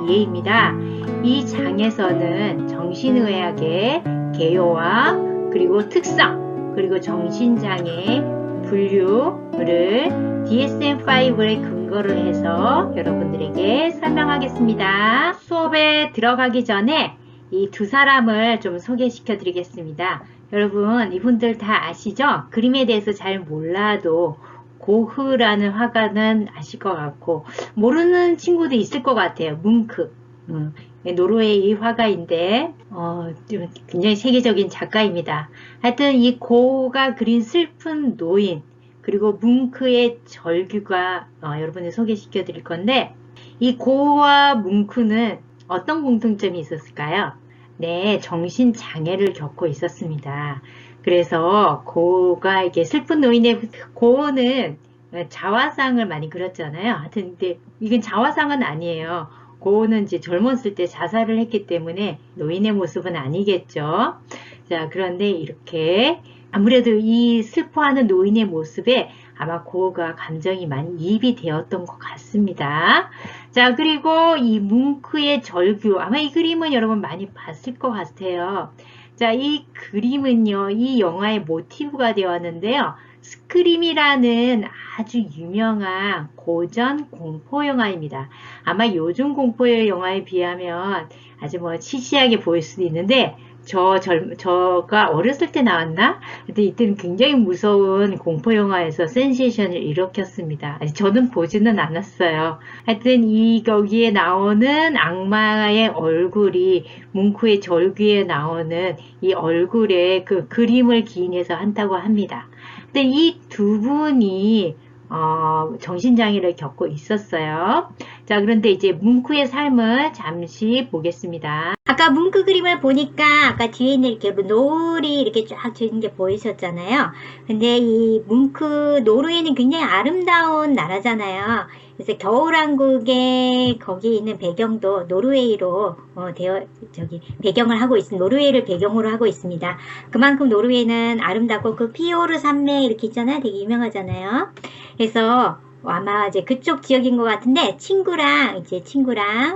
이해입니다. 이 장에서는 정신의학의 개요와 그리고 특성, 그리고 정신장애 분류를 DSM-5에 근거를 해서 여러분들에게 설명하겠습니다. 수업에 들어가기 전에 이 두 사람을 좀 소개시켜 드리겠습니다. 여러분, 이분들 다 아시죠? 그림에 대해서 잘 몰라도 고흐라는 화가는 아실 것 같고, 모르는 친구도 있을 것 같아요. 뭉크. 노르웨이 화가인데 굉장히 세계적인 작가입니다. 하여튼 이 고흐가 그린 슬픈 노인, 그리고 뭉크의 절규가 여러분을 소개시켜 드릴 건데, 이 고흐와 뭉크는 어떤 공통점이 있었을까요? 네, 정신장애를 겪고 있었습니다. 그래서 고흐가 이게 슬픈 노인의, 고흐는 자화상을 많이 그렸잖아요. 하여튼 근데 이건 자화상은 아니에요. 고흐는 이제 젊었을 때 자살을 했기 때문에 노인의 모습은 아니겠죠. 자, 그런데 이렇게 아무래도 이 슬퍼하는 노인의 모습에 아마 고흐가 감정이 많이 이입이 되었던 것 같습니다. 자, 그리고 이 뭉크의 절규, 아마 이 그림은 여러분 많이 봤을 것 같아요. 자, 이 그림은요, 이 영화의 모티브가 되었는데요. 스크림이라는 아주 유명한 고전 공포 영화입니다. 아마 요즘 공포 영화에 비하면 아주 시시하게 보일 수도 있는데, 저가 어렸을 때 나왔나? 근데 이때는 굉장히 무서운 공포 영화에서 센세이션을 일으켰습니다. 저는 보지는 않았어요. 하여튼 거기에 나오는 악마의 얼굴이 뭉크의 절규에 나오는 이 얼굴에 그 그림을 기인해서 한다고 합니다. 근데 이 두 분이 정신장애를 겪고 있었어요. 자, 그런데 이제 뭉크의 삶을 잠시 보겠습니다. 아까 뭉크 그림을 보니까 아까 뒤에 있는 이렇게 노을이 이렇게 쫙 지는 게 보이셨잖아요. 근데 이 뭉크, 노르웨이는 굉장히 아름다운 나라잖아요. 그래서 겨울왕국에 거기 있는 배경도 노르웨이로 배경을 하고 있습니다. 노르웨이를 배경으로 하고 있습니다. 그만큼 노르웨이는 아름답고 그 피오르 산맥 이렇게 있잖아요. 되게 유명하잖아요. 그래서 아마 이제 그쪽 지역인 것 같은데 친구랑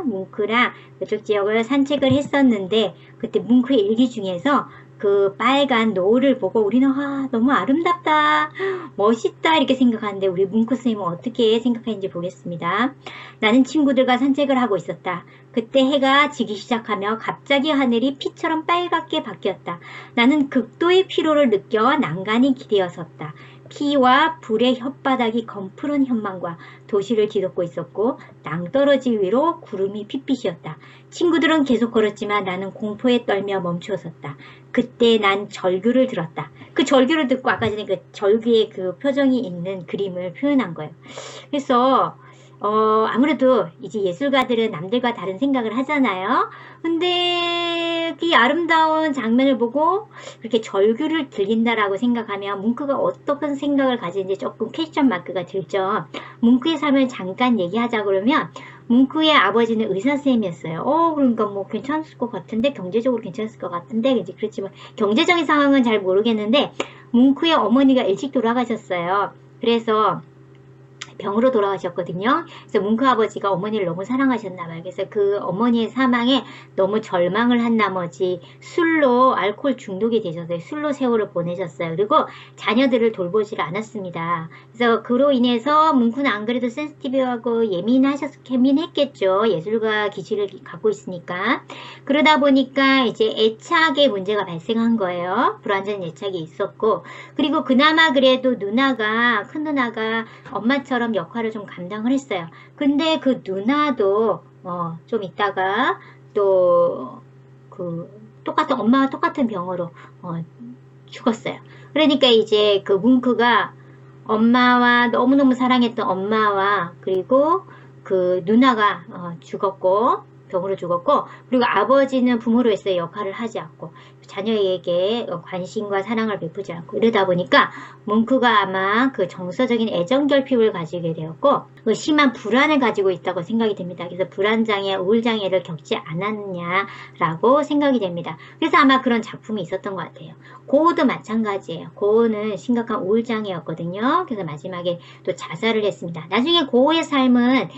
뭉크랑 그쪽 지역을 산책을 했었는데 그때 뭉크의 일기 중에서 그 빨간 노을을 보고 우리는 너무 아름답다, 멋있다 이렇게 생각하는데 우리 뭉크 선생님은 어떻게 생각하는지 보겠습니다. 나는 친구들과 산책을 하고 있었다. 그때 해가 지기 시작하며 갑자기 하늘이 피처럼 빨갛게 바뀌었다. 나는 극도의 피로를 느껴 난간히 기대어 섰다. 피와 불의 혓바닥이 검푸른 현망과 도시를 뒤덮고 있었고 낭떠러지 위로 구름이 핏빛이었다. 친구들은 계속 걸었지만 나는 공포에 떨며 멈추어 섰다. 그때 난 절규를 들었다. 그 절규를 듣고 아까 전에 그 절규의 그 표정이 있는 그림을 표현한 거예요. 그래서 아무래도 이제 예술가들은 남들과 다른 생각을 하잖아요. 근데 이 아름다운 장면을 보고 그렇게 절규를 들린다라고 생각하면 뭉크가 어떤 생각을 가지는지 조금 퀘스천 마크가 들죠. 뭉크의 삶을 잠깐 얘기하자 그러면 뭉크의 아버지는 의사선생님이었어요. 그러니까 괜찮을 것 같은데, 경제적으로 괜찮을 것 같은데, 이제 그렇지만 경제적인 상황은 잘 모르겠는데 뭉크의 어머니가 일찍 돌아가셨어요. 그래서 병으로 돌아가셨거든요. 그래서 뭉크 아버지가 어머니를 너무 사랑하셨나봐요. 그래서 그 어머니의 사망에 너무 절망을 한 나머지 술로 알코올 중독이 되셨어요. 술로 세월을 보내셨어요. 그리고 자녀들을 돌보질 않았습니다. 그래서 그로 인해서 뭉크는 안 그래도 센시티브하고 예민했겠죠. 예술가 기질을 갖고 있으니까. 그러다 보니까 이제 애착의 문제가 발생한 거예요. 불완전한 애착이 있었고, 그리고 그나마 그래도 큰 누나가 엄마처럼 역할을 좀 감당을 했어요. 근데 그 누나도 좀 있다가 또 엄마와 똑같은 병으로 죽었어요. 그러니까 이제 그 뭉크가 엄마와 너무너무 사랑했던 엄마와 그리고 그 누나가 병으로 죽었고, 그리고 아버지는 부모로서의 역할을 하지 않고 자녀에게 관심과 사랑을 베푸지 않고 이러다 보니까 뭉크가 아마 그 정서적인 애정 결핍을 가지게 되었고, 심한 불안을 가지고 있다고 생각이 됩니다. 그래서 불안장애, 우울장애를 겪지 않았냐라고 생각이 됩니다. 그래서 아마 그런 작품이 있었던 것 같아요. 고우도 마찬가지예요. 고우는 심각한 우울장애였거든요. 그래서 마지막에 또 자살을 했습니다. 나중에 고우의 삶은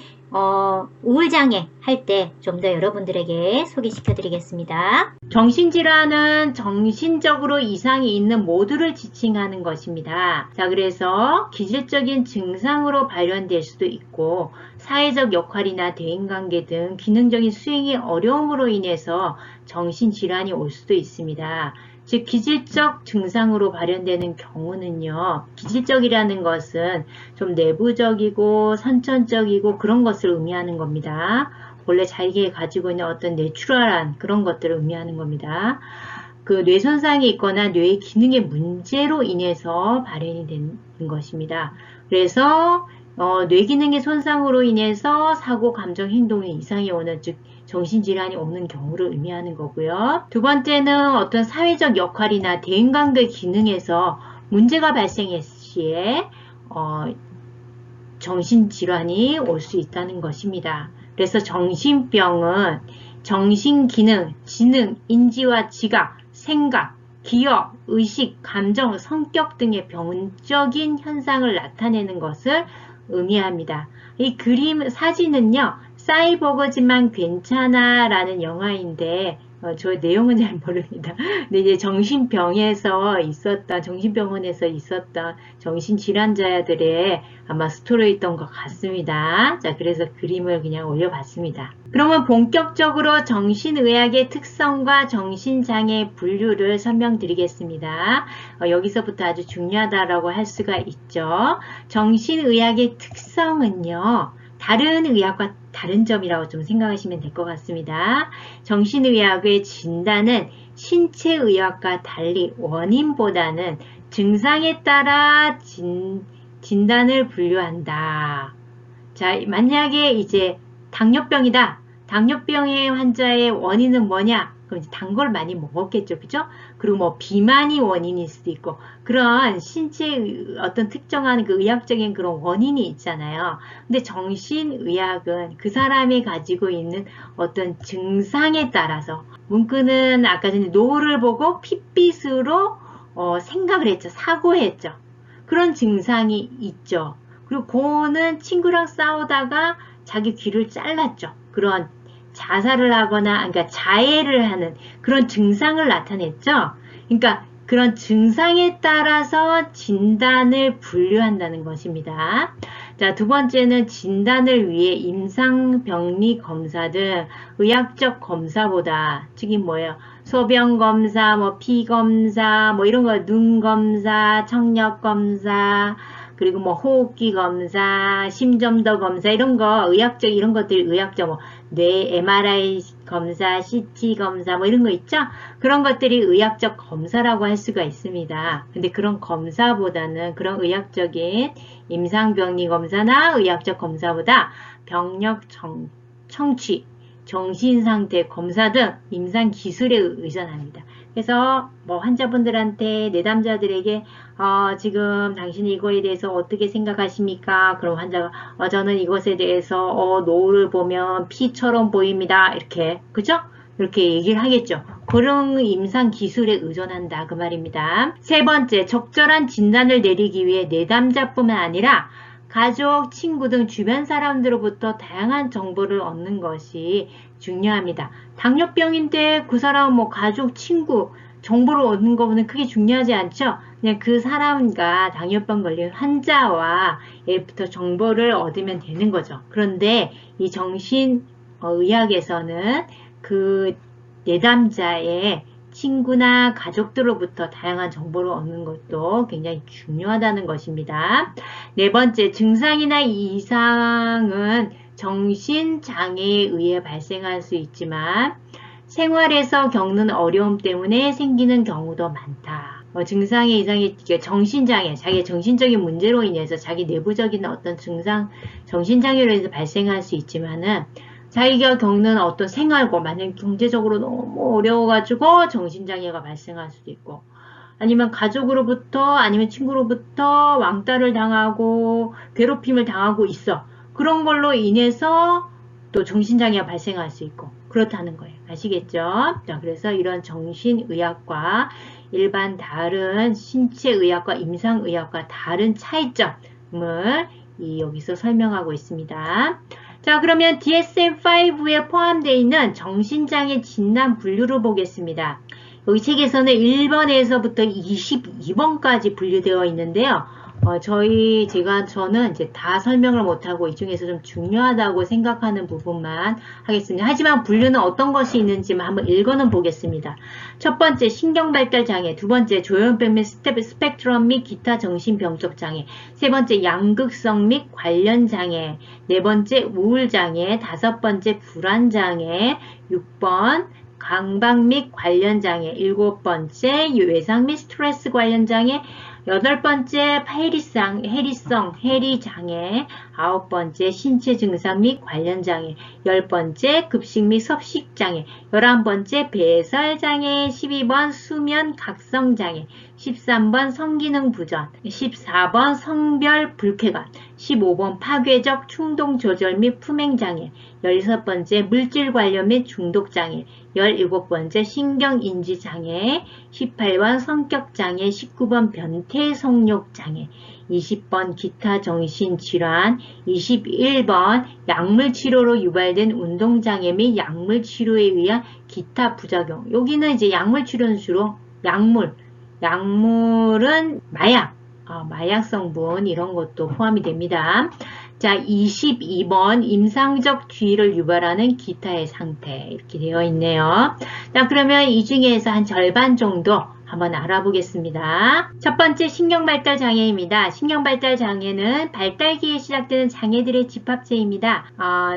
우울장애 할 때 좀 더 여러분들에게 소개시켜 드리겠습니다. 정신질환은 정신적으로 이상이 있는 모두를 지칭하는 것입니다. 자, 그래서 기질적인 증상으로 발현될 수도 있고 사회적 역할이나 대인관계 등 기능적인 수행이 어려움으로 인해서 정신질환이 올 수도 있습니다. 즉 기질적 증상으로 발현되는 경우는요. 기질적이라는 것은 좀 내부적이고 선천적이고 그런 것을 의미하는 겁니다. 원래 자기가 가지고 있는 어떤 내추럴한 그런 것들을 의미하는 겁니다. 그 뇌손상이 있거나 뇌의 기능의 문제로 인해서 발현이 되는 것입니다. 그래서 뇌기능의 손상으로 인해서 사고, 감정, 행동에 이상이 오는 즉 정신질환이 오는 경우를 의미하는 거고요. 두 번째는 어떤 사회적 역할이나 대인관계 기능에서 문제가 발생했을 시에 정신질환이 올 수 있다는 것입니다. 그래서 정신병은 정신기능, 지능, 인지와 지각, 생각, 기억, 의식, 감정, 성격 등의 병적인 현상을 나타내는 것을 의미합니다. 이 그림, 사진은요, 사이버그지만 괜찮아 라는 영화인데, 저 내용은 잘 모릅니다. 근데 이제 정신병원에서 있었던 정신질환자들의 아마 스토리였던 것 같습니다. 자, 그래서 그림을 그냥 올려봤습니다. 그러면 본격적으로 정신의학의 특성과 정신장애 분류를 설명드리겠습니다. 여기서부터 아주 중요하다라고 할 수가 있죠. 정신의학의 특성은요, 다른 의학과 다른 점이라고 좀 생각하시면 될 것 같습니다. 정신의학의 진단은 신체의학과 달리 원인보다는 증상에 따라 진단을 분류한다. 자, 만약에 이제 당뇨병이다. 당뇨병의 환자의 원인은 뭐냐? 그럼 이제 단 걸 많이 먹었겠죠. 그죠? 그리고 뭐 비만이 원인일 수도 있고 그런 신체의 어떤 특정한 그 의학적인 그런 원인이 있잖아요. 근데 정신의학은 그 사람이 가지고 있는 어떤 증상에 따라서 문구는 아까 전에 노을을 보고 핏빛으로 생각을 했죠. 사고했죠. 그런 증상이 있죠. 그리고 고는 친구랑 싸우다가 자기 귀를 잘랐죠. 그런 자살을 하거나 그러니까 자해를 하는 그런 증상을 나타냈죠. 그러니까 그런 증상에 따라서 진단을 분류한다는 것입니다. 자, 두 번째는 진단을 위해 임상병리 검사 등 의학적 검사보다 즉이 뭐예요? 소변 검사, 뭐 피 검사, 뭐 이런 거 눈 검사, 청력 검사 그리고 뭐 호흡기 검사, 심점도 검사 이런 거 의학적 이런 것들 의학적 뭐 뇌 MRI 검사, CT 검사 뭐 이런 거 있죠? 그런 것들이 의학적 검사라고 할 수가 있습니다. 근데 그런 검사보다는 그런 의학적인 임상병리 검사나 의학적 검사보다 병력 청취, 정신상태 검사 등 임상기술에 의존합니다. 그래서 뭐 환자분들한테 내담자들에게 지금 당신이 이거에 대해서 어떻게 생각하십니까? 그럼 환자가 저는 이것에 대해서 노을을 보면 피처럼 보입니다. 이렇게 그죠? 이렇게 얘기를 하겠죠. 그런 임상 기술에 의존한다 그 말입니다. 세 번째, 적절한 진단을 내리기 위해 내담자뿐만 아니라 가족, 친구 등 주변 사람들로부터 다양한 정보를 얻는 것이 중요합니다. 당뇨병인데 그 사람은 뭐 가족, 친구 정보를 얻는 것보다는 크게 중요하지 않죠. 그냥 그 사람과 당뇨병 걸린 환자와 예부터 정보를 얻으면 되는 거죠. 그런데 이 정신의학에서는 그 내담자의 친구나 가족들로부터 다양한 정보를 얻는 것도 굉장히 중요하다는 것입니다. 네 번째, 증상이나 이상은 정신장애에 의해 발생할 수 있지만 생활에서 겪는 어려움 때문에 생기는 경우도 많다. 증상의 이상이 정신장애, 자기의 정신적인 문제로 인해서 자기 내부적인 어떤 증상, 정신장애로 인해서 발생할 수 있지만은 자기가 겪는 어떤 생활고 만약 경제적으로 너무 어려워가지고 정신장애가 발생할 수도 있고 아니면 가족으로부터 아니면 친구로부터 왕따를 당하고 괴롭힘을 당하고 있어. 그런 걸로 인해서 또 정신장애가 발생할 수 있고 그렇다는 거예요. 아시겠죠? 자, 그래서 이런 정신의학과 일반 다른 신체의학과 임상의학과 다른 차이점을 여기서 설명하고 있습니다. 자, 그러면 DSM-5에 포함되어 있는 정신장애 진단 분류를 보겠습니다. 여기 책에서는 1번에서부터 22번까지 분류되어 있는데요. 저는 이제 다 설명을 못하고 이 중에서 좀 중요하다고 생각하는 부분만 하겠습니다. 하지만 분류는 어떤 것이 있는지만 한번 읽어는 보겠습니다. 첫 번째, 신경발달장애. 두 번째, 조현병 및 스펙트럼 및 기타 정신병적 장애. 세 번째, 양극성 및 관련장애. 네 번째, 우울장애. 다섯 번째, 불안장애. 6번, 강박 및 관련장애. 일곱 번째, 외상 및 스트레스 관련장애. 여덟 번째, 해리장애. 아홉 번째, 신체 증상 및 관련장애. 열 번째, 급식 및 섭식장애. 11번째, 배설장애. 12번, 수면 각성장애. 13번, 성기능 부전. 14번, 성별 불쾌감. 15번, 파괴적 충동 조절 및 품행장애. 16번째, 물질 관련 및 중독장애. 17번째, 신경인지장애. 18번, 성격장애. 19번, 변태성욕장애. 20번, 기타 정신질환. 21번, 약물치료로 유발된 운동장애 및 약물치료에 의한 기타 부작용. 여기는 이제 약물치료는 주로 약물은 마약 성분 이런 것도 포함이 됩니다. 자, 22번 임상적 주의를 유발하는 기타의 상태 이렇게 되어 있네요. 자, 그러면 이 중에서 한 절반 정도 한번 알아보겠습니다. 첫 번째, 신경발달장애입니다. 신경발달장애는 발달기에 시작되는 장애들의 집합체입니다.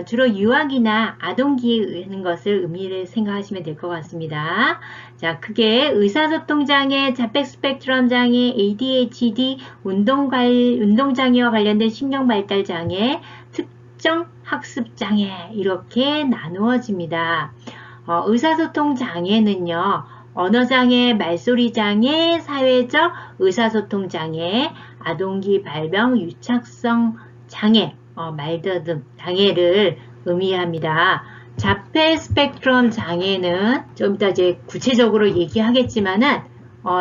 주로 유아기나 아동기에 의한 것을 의미를 생각하시면 될 것 같습니다. 자, 크게 의사소통장애, 자폐 스펙트럼 장애, ADHD, 운동장애와 관련된 신경발달장애, 특정 학습장애 이렇게 나누어집니다. 의사소통장애는요. 언어장애, 말소리장애, 사회적 의사소통장애, 아동기 발병, 유착성 장애, 말더듬 장애를 의미합니다. 자폐 스펙트럼 장애는 좀 이따 이제 구체적으로 얘기하겠지만은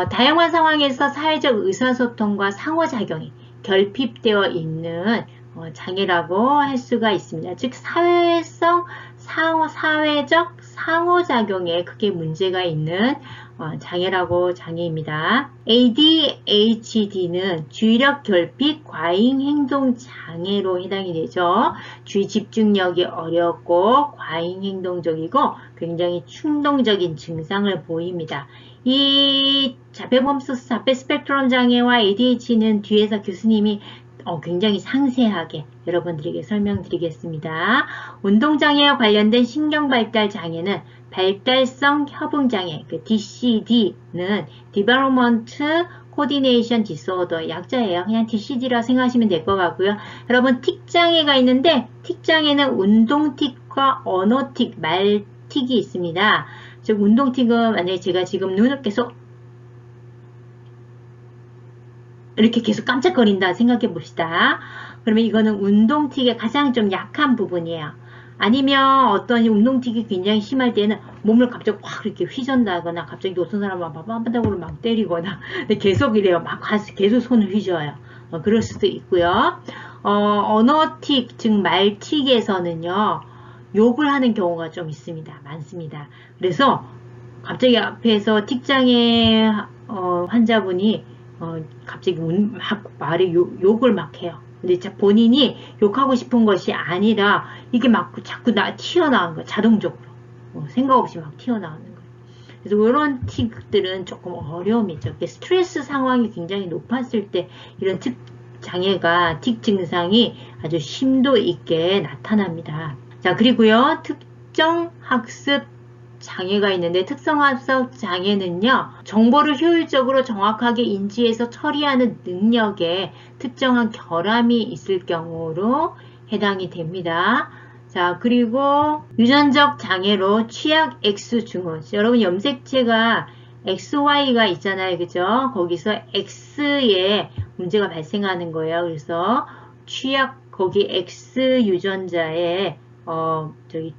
다양한 상황에서 사회적 의사소통과 상호작용이 결핍되어 있는 장애라고 할 수가 있습니다. 즉 사회적 상호작용에 크게 문제가 있는 장애입니다. ADHD는 주의력 결핍 과잉행동 장애로 해당이 되죠. 주의 집중력이 어렵고 과잉행동적이고 굉장히 충동적인 증상을 보입니다. 이 자폐 스펙트럼 장애와 ADHD는 뒤에서 교수님이 굉장히 상세하게 여러분들에게 설명드리겠습니다. 운동장애와 관련된 신경발달장애는 발달성 협응장애, DCD는 Development Coordination Disorder 약자예요. 그냥 DCD라 생각하시면 될 것 같고요. 여러분 틱장애가 있는데 틱장애는 운동틱과 언어틱, 말틱이 있습니다. 즉 운동틱은 만약에 제가 지금 눈을 계속 이렇게 계속 깜짝거린다 생각해 봅시다. 그러면 이거는 운동틱의 가장 좀 약한 부분이에요. 아니면 어떤 운동틱이 굉장히 심할 때는 몸을 갑자기 확 이렇게 휘전다거나 갑자기 어떤 사람은 바닥으로 막 때리거나 계속 이래요. 막 계속 손을 휘저어요. 그럴 수도 있고요. 언어틱, 즉 말틱에서는요. 욕을 하는 경우가 좀 있습니다. 많습니다. 그래서 갑자기 앞에서 틱장애 환자분이 갑자기 말에 욕을 막 해요. 근데 본인이 욕하고 싶은 것이 아니라 이게 막 자꾸 튀어나오는 거예요. 자동적으로. 생각 없이 막 튀어나오는 거예요. 그래서 이런 틱들은 조금 어려움이 있죠. 스트레스 상황이 굉장히 높았을 때 이런 틱 증상이 아주 심도 있게 나타납니다. 자, 그리고요. 특정 학습 장애가 있는데 특성학습 장애는요. 정보를 효율적으로 정확하게 인지해서 처리하는 능력에 특정한 결함이 있을 경우로 해당이 됩니다. 자, 그리고 유전적 장애로 취약 X 증후. 여러분 염색체가 XY가 있잖아요. 그죠? 거기서 X에 문제가 발생하는 거예요. 그래서 취약 거기 X 유전자에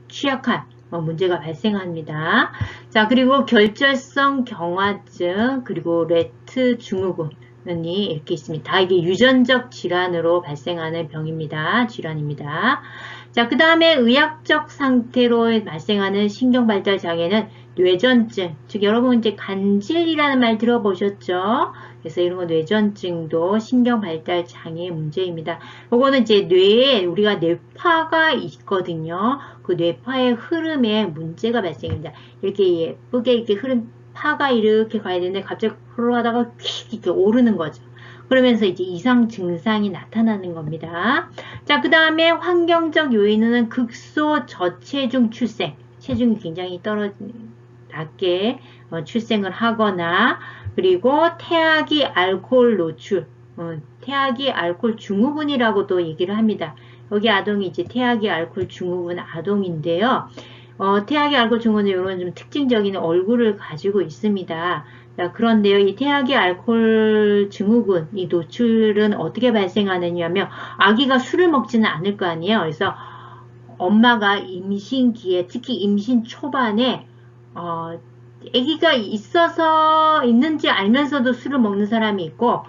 취약한 문제가 발생합니다. 자, 그리고 결절성 경화증, 그리고 레트 증후군이 이렇게 있습니다. 다 이게 유전적 질환으로 발생하는 병입니다. 질환입니다. 자, 그 다음에 의학적 상태로 발생하는 신경발달 장애는 뇌전증, 즉 여러분 이제 간질이라는 말 들어보셨죠? 그래서 이런 거 뇌전증도 신경발달 장애의 문제입니다. 이거는 이제 뇌에 우리가 뇌파가 있거든요. 그 뇌파의 흐름에 문제가 발생합니다. 이렇게 예쁘게 이렇게 흐름 파가 이렇게 가야 되는데 갑자기 흘러가다가 휙 이렇게 오르는 거죠. 그러면서 이제 이상 증상이 나타나는 겁니다. 자, 그 다음에 환경적 요인은 극소 저체중 출생, 체중이 굉장히 낮게 출생을 하거나, 그리고 태아기 알코올 노출, 태아기 알코올 증후군이라고도 얘기를 합니다. 여기 아동이 이제 태아기 알코올 증후군 아동인데요. 태아기 알코올 증후군은 이런 좀 특징적인 얼굴을 가지고 있습니다. 자, 그런데요, 이 태아기 알코올 증후군, 이 노출은 어떻게 발생하느냐면, 아기가 술을 먹지는 않을 거 아니에요. 그래서 엄마가 임신기에, 특히 임신 초반에, 아기가 있는지 알면서도 술을 먹는 사람이 있고,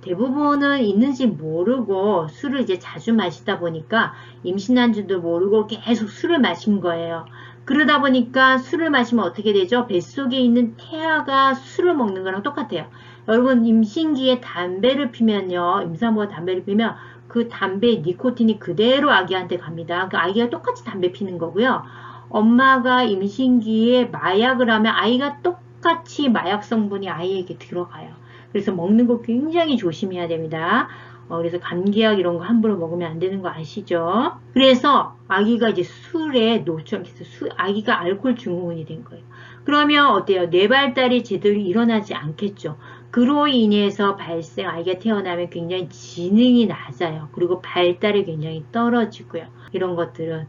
대부분은 있는지 모르고 술을 이제 자주 마시다 보니까 임신한 줄도 모르고 계속 술을 마신 거예요. 그러다 보니까 술을 마시면 어떻게 되죠? 뱃속에 있는 태아가 술을 먹는 거랑 똑같아요. 여러분 임신기에 담배를 피면요. 임산부가 담배를 피면 그 담배의 니코틴이 그대로 아기한테 갑니다. 그 아기가 똑같이 담배 피는 거고요. 엄마가 임신기에 마약을 하면 아이가 똑같이 마약 성분이 아이에게 들어가요. 그래서 먹는 거 굉장히 조심해야 됩니다. 그래서 감기약 이런 거 함부로 먹으면 안 되는 거 아시죠? 그래서 아기가 이제 술에 노출해서 아기가 알코올 증후군이 된 거예요. 그러면 어때요? 뇌 발달이 제대로 일어나지 않겠죠. 그로 인해서 아이가 태어나면 굉장히 지능이 낮아요. 그리고 발달이 굉장히 떨어지고요. 이런 것들은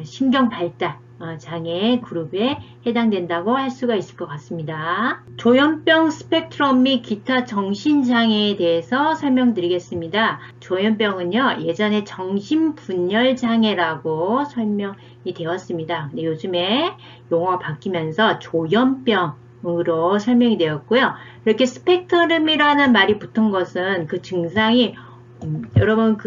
신경 발달 장애 그룹에 해당된다고 할 수가 있을 것 같습니다. 조현병 스펙트럼 및 기타 정신장애에 대해서 설명드리겠습니다. 조현병은요, 예전에 정신분열장애라고 설명이 되었습니다. 근데 요즘에 용어가 바뀌면서 조현병으로 설명이 되었고요. 이렇게 스펙트럼이라는 말이 붙은 것은 그 증상이 여러분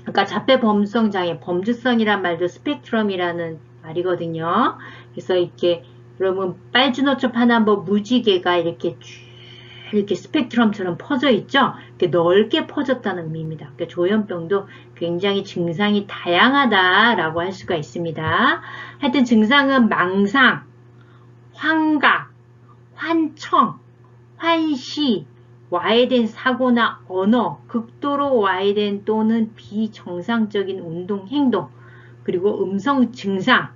아까 자폐범성 장애, 범주성이란 말도 스펙트럼이라는 말이거든요. 그래서 이렇게 여러분 빨주노초 파남보 무지개가 이렇게 스펙트럼처럼 퍼져 있죠. 이렇게 넓게 퍼졌다는 의미입니다. 그러니까 조현병도 굉장히 증상이 다양하다라고 할 수가 있습니다. 하여튼 증상은 망상, 환각, 환청, 환시, 와해된 사고나 언어, 극도로 와해된 또는 비정상적인 운동, 행동, 그리고 음성 증상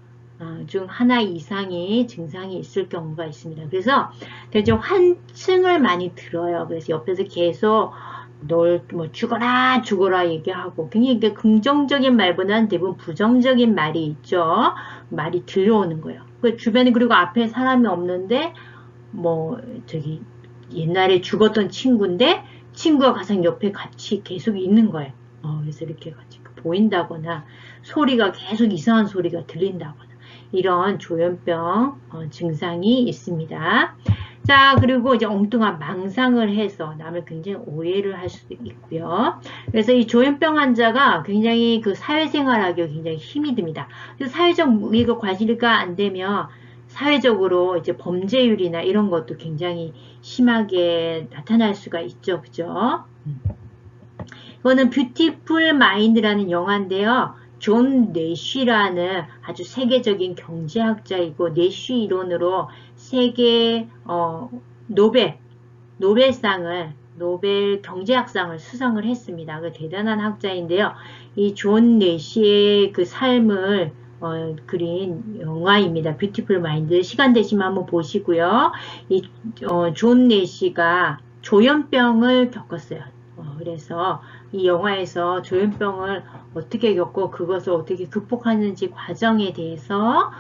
중 하나 이상의 증상이 있을 경우가 있습니다. 그래서 대충 환청을 많이 들어요. 그래서 옆에서 계속 널 죽어라 얘기하고 굉장히 긍정적인 말보다는 대부분 부정적인 말이 있죠. 말이 들려오는 거예요. 주변에 그리고 앞에 사람이 없는데 옛날에 죽었던 친구인데 친구가 가장 옆에 같이 계속 있는 거예요. 그래서 이렇게 같이 보인다거나 소리가 계속 이상한 소리가 들린다거나 이런 조현병 증상이 있습니다. 자, 그리고 이제 엉뚱한 망상을 해서 남을 굉장히 오해를 할 수도 있고요. 그래서 이 조현병 환자가 굉장히 그 사회생활하기가 굉장히 힘이 듭니다. 그래서 사회적 이거 관리가 안 되면 사회적으로 이제 범죄율이나 이런 것도 굉장히 심하게 나타날 수가 있죠. 그죠? 이거는 뷰티풀 마인드라는 영화인데요. 존 내쉬라는 아주 세계적인 경제학자이고 내쉬 이론으로 세계 노벨 경제학상을 수상을 했습니다. 그 대단한 학자인데요. 이 존 내쉬의 그 삶을 그린 영화입니다. 뷰티풀 마인드. 시간 되시면 한번 보시고요. 존 내시가 조현병을 겪었어요. 그래서 이 영화에서 조현병을 어떻게 겪고 그것을 어떻게 극복하는지 과정에 대해서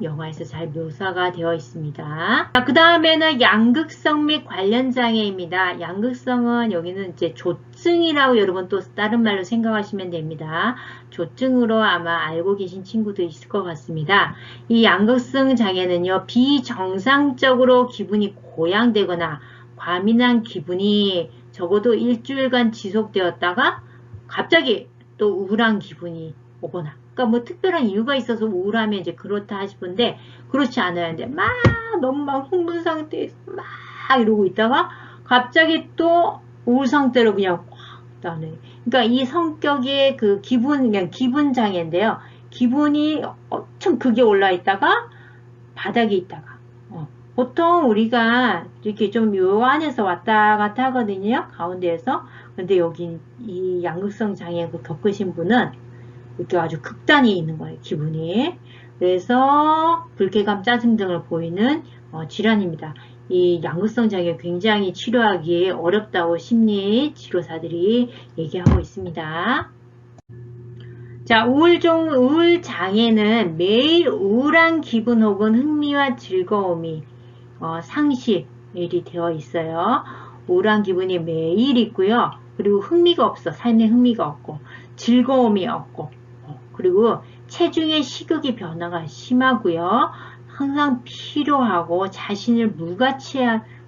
영화에서 잘 묘사가 되어 있습니다. 그 다음에는 양극성 및 관련 장애입니다. 양극성은 여기는 이제 조증이라고 여러분 또 다른 말로 생각하시면 됩니다. 조증으로 아마 알고 계신 친구도 있을 것 같습니다. 이 양극성 장애는요, 비정상적으로 기분이 고양되거나 과민한 기분이 적어도 일주일간 지속되었다가 갑자기 또 우울한 기분이 오거나, 그러니까 뭐 특별한 이유가 있어서 우울하면 이제 그렇다 하시는데 그렇지 않아요. 근데 너무 막 흥분 상태에서 막 이러고 있다가 갑자기 또 우울 상태로 그냥 확 나네. 그러니까 이 성격의 그 그냥 기분 장애인데요. 기분이 엄청 극에 올라 있다가 바닥에 있다가 보통 우리가 이렇게 좀 요 안에서 왔다 갔다 하거든요. 가운데에서. 근데 여기 이 양극성 장애 겪으신 분은 이렇게 아주 극단이 있는 거예요. 기분이. 그래서 불쾌감, 짜증 등을 보이는 질환입니다. 이 양극성 장애 굉장히 치료하기 어렵다고 심리 치료사들이 얘기하고 있습니다. 자, 우울 장애는 매일 우울한 기분 혹은 흥미와 즐거움이 상실이 되어 있어요. 우울한 기분이 매일 있고요. 그리고 흥미가 없어. 삶에 흥미가 없고 즐거움이 없고 그리고 체중의 식욕의 변화가 심하고요. 항상 피로하고 자신을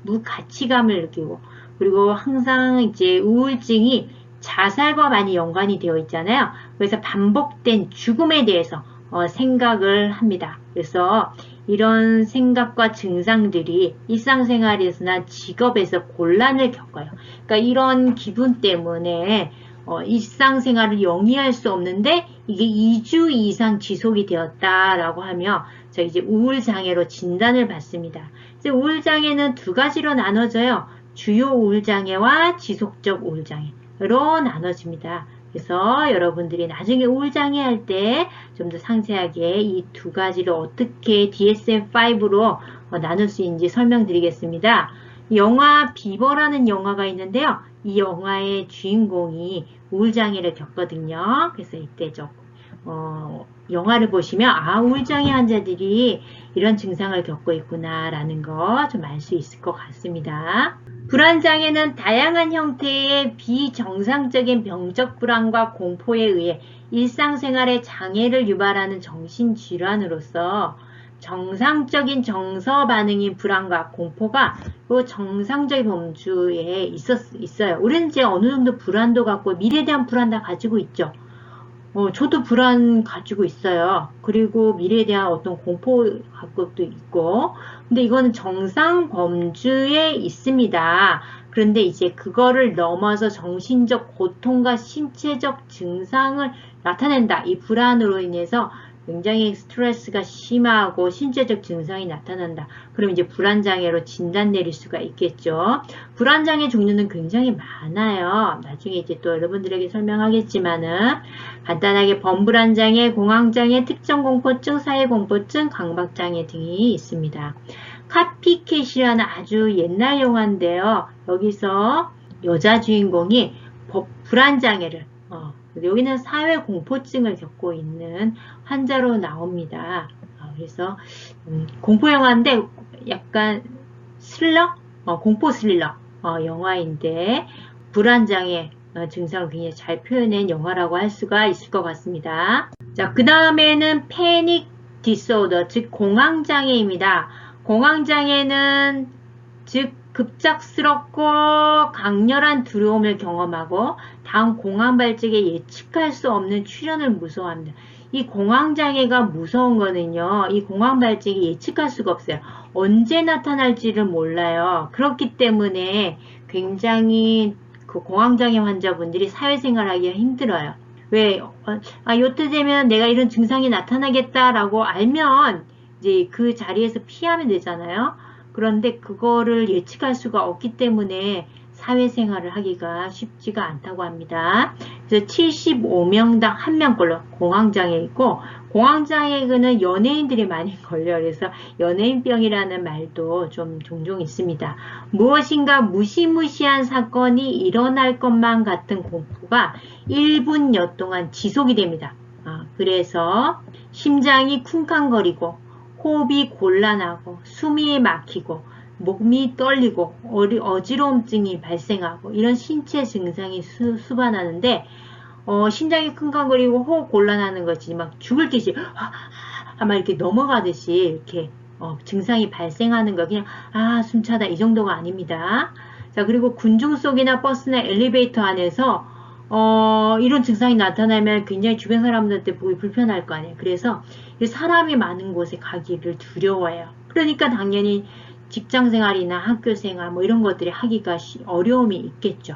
무가치감을 느끼고 그리고 항상 이제 우울증이 자살과 많이 연관이 되어 있잖아요. 그래서 반복된 죽음에 대해서 생각을 합니다. 그래서 이런 생각과 증상들이 일상생활에서나 직업에서 곤란을 겪어요. 그러니까 이런 기분 때문에 일상생활을 영위할 수 없는데 이게 2주 이상 지속이 되었다라고 하면 저 이제 우울장애로 진단을 받습니다. 이제 우울장애는 두 가지로 나눠져요. 주요 우울장애와 지속적 우울장애로 나눠집니다. 그래서 여러분들이 나중에 우울장애 할 때 좀 더 상세하게 이 두 가지를 어떻게 DSM-5로 나눌 수 있는지 설명드리겠습니다. 영화 비버라는 영화가 있는데요. 이 영화의 주인공이 우울장애를 겪거든요. 그래서 이때 영화를 보시면 우울장애 환자들이 이런 증상을 겪고 있구나 라는 거 좀 알 수 있을 것 같습니다. 불안장애는 다양한 형태의 비정상적인 병적 불안과 공포에 의해 일상생활에 장애를 유발하는 정신질환으로서 정상적인 정서 반응인 불안과 공포가 정상적인 범주에 있어요. 우리는 이제 어느 정도 불안도 갖고 미래에 대한 불안 다 가지고 있죠. 저도 불안 가지고 있어요. 그리고 미래에 대한 어떤 공포 갖고도 있고, 근데 이거는 정상 범주에 있습니다. 그런데 이제 그거를 넘어서 정신적 고통과 신체적 증상을 나타낸다. 이 불안으로 인해서 굉장히 스트레스가 심하고 신체적 증상이 나타난다. 그럼 이제 불안장애로 진단 내릴 수가 있겠죠. 불안장애 종류는 굉장히 많아요. 나중에 이제 또 여러분들에게 설명하겠지만은 간단하게 범불안장애, 공황장애, 특정공포증, 사회공포증, 강박장애 등이 있습니다. 카피캣이라는 아주 옛날 영화인데요. 여기서 여자 주인공이 불안장애를 여기는 사회공포증을 겪고 있는 환자로 나옵니다. 그래서 공포영화인데 약간 스릴러? 공포 스릴러 영화인데 불안장애 증상을 굉장히 잘 표현한 영화라고 할 수가 있을 것 같습니다. 자, 그 다음에는 패닉 디소더, 즉 공황장애입니다. 공황장애는 즉 급작스럽고 강렬한 두려움을 경험하고 다음 공황 발작에 예측할 수 없는 출현을 무서워합니다. 이 공황장애가 무서운 거는요. 이 공황 발작이 예측할 수가 없어요. 언제 나타날지를 몰라요. 그렇기 때문에 굉장히 그 공황장애 환자분들이 사회생활하기가 힘들어요. 왜? 요때 되면 내가 이런 증상이 나타나겠다라고 알면 이제 그 자리에서 피하면 되잖아요. 그런데 그거를 예측할 수가 없기 때문에 사회생활을 하기가 쉽지가 않다고 합니다. 그래서 75명당 1명꼴로 공황장애 있고, 공황장애는 연예인들이 많이 걸려요. 그래서 연예인병이라는 말도 좀 종종 있습니다. 무엇인가 무시무시한 사건이 일어날 것만 같은 공포가 1분여 동안 지속이 됩니다. 그래서 심장이 쿵쾅거리고 호흡이 곤란하고 숨이 막히고 몸이 떨리고 어지러움증이 발생하고 이런 신체 증상이 수반하는데 심장이 쿵쾅거리고 호흡 곤란하는 것이 막 죽을 듯이 막 이렇게 넘어가듯이 이렇게 증상이 발생하는 거 그냥 숨차다 이 정도가 아닙니다. 자, 그리고 군중 속이나 버스나 엘리베이터 안에서 이런 증상이 나타나면 굉장히 주변 사람들한테 보기 불편할 거 아니에요. 그래서 사람이 많은 곳에 가기를 두려워해요. 그러니까 당연히 직장생활이나 학교생활 뭐 이런 것들이 하기가 어려움이 있겠죠.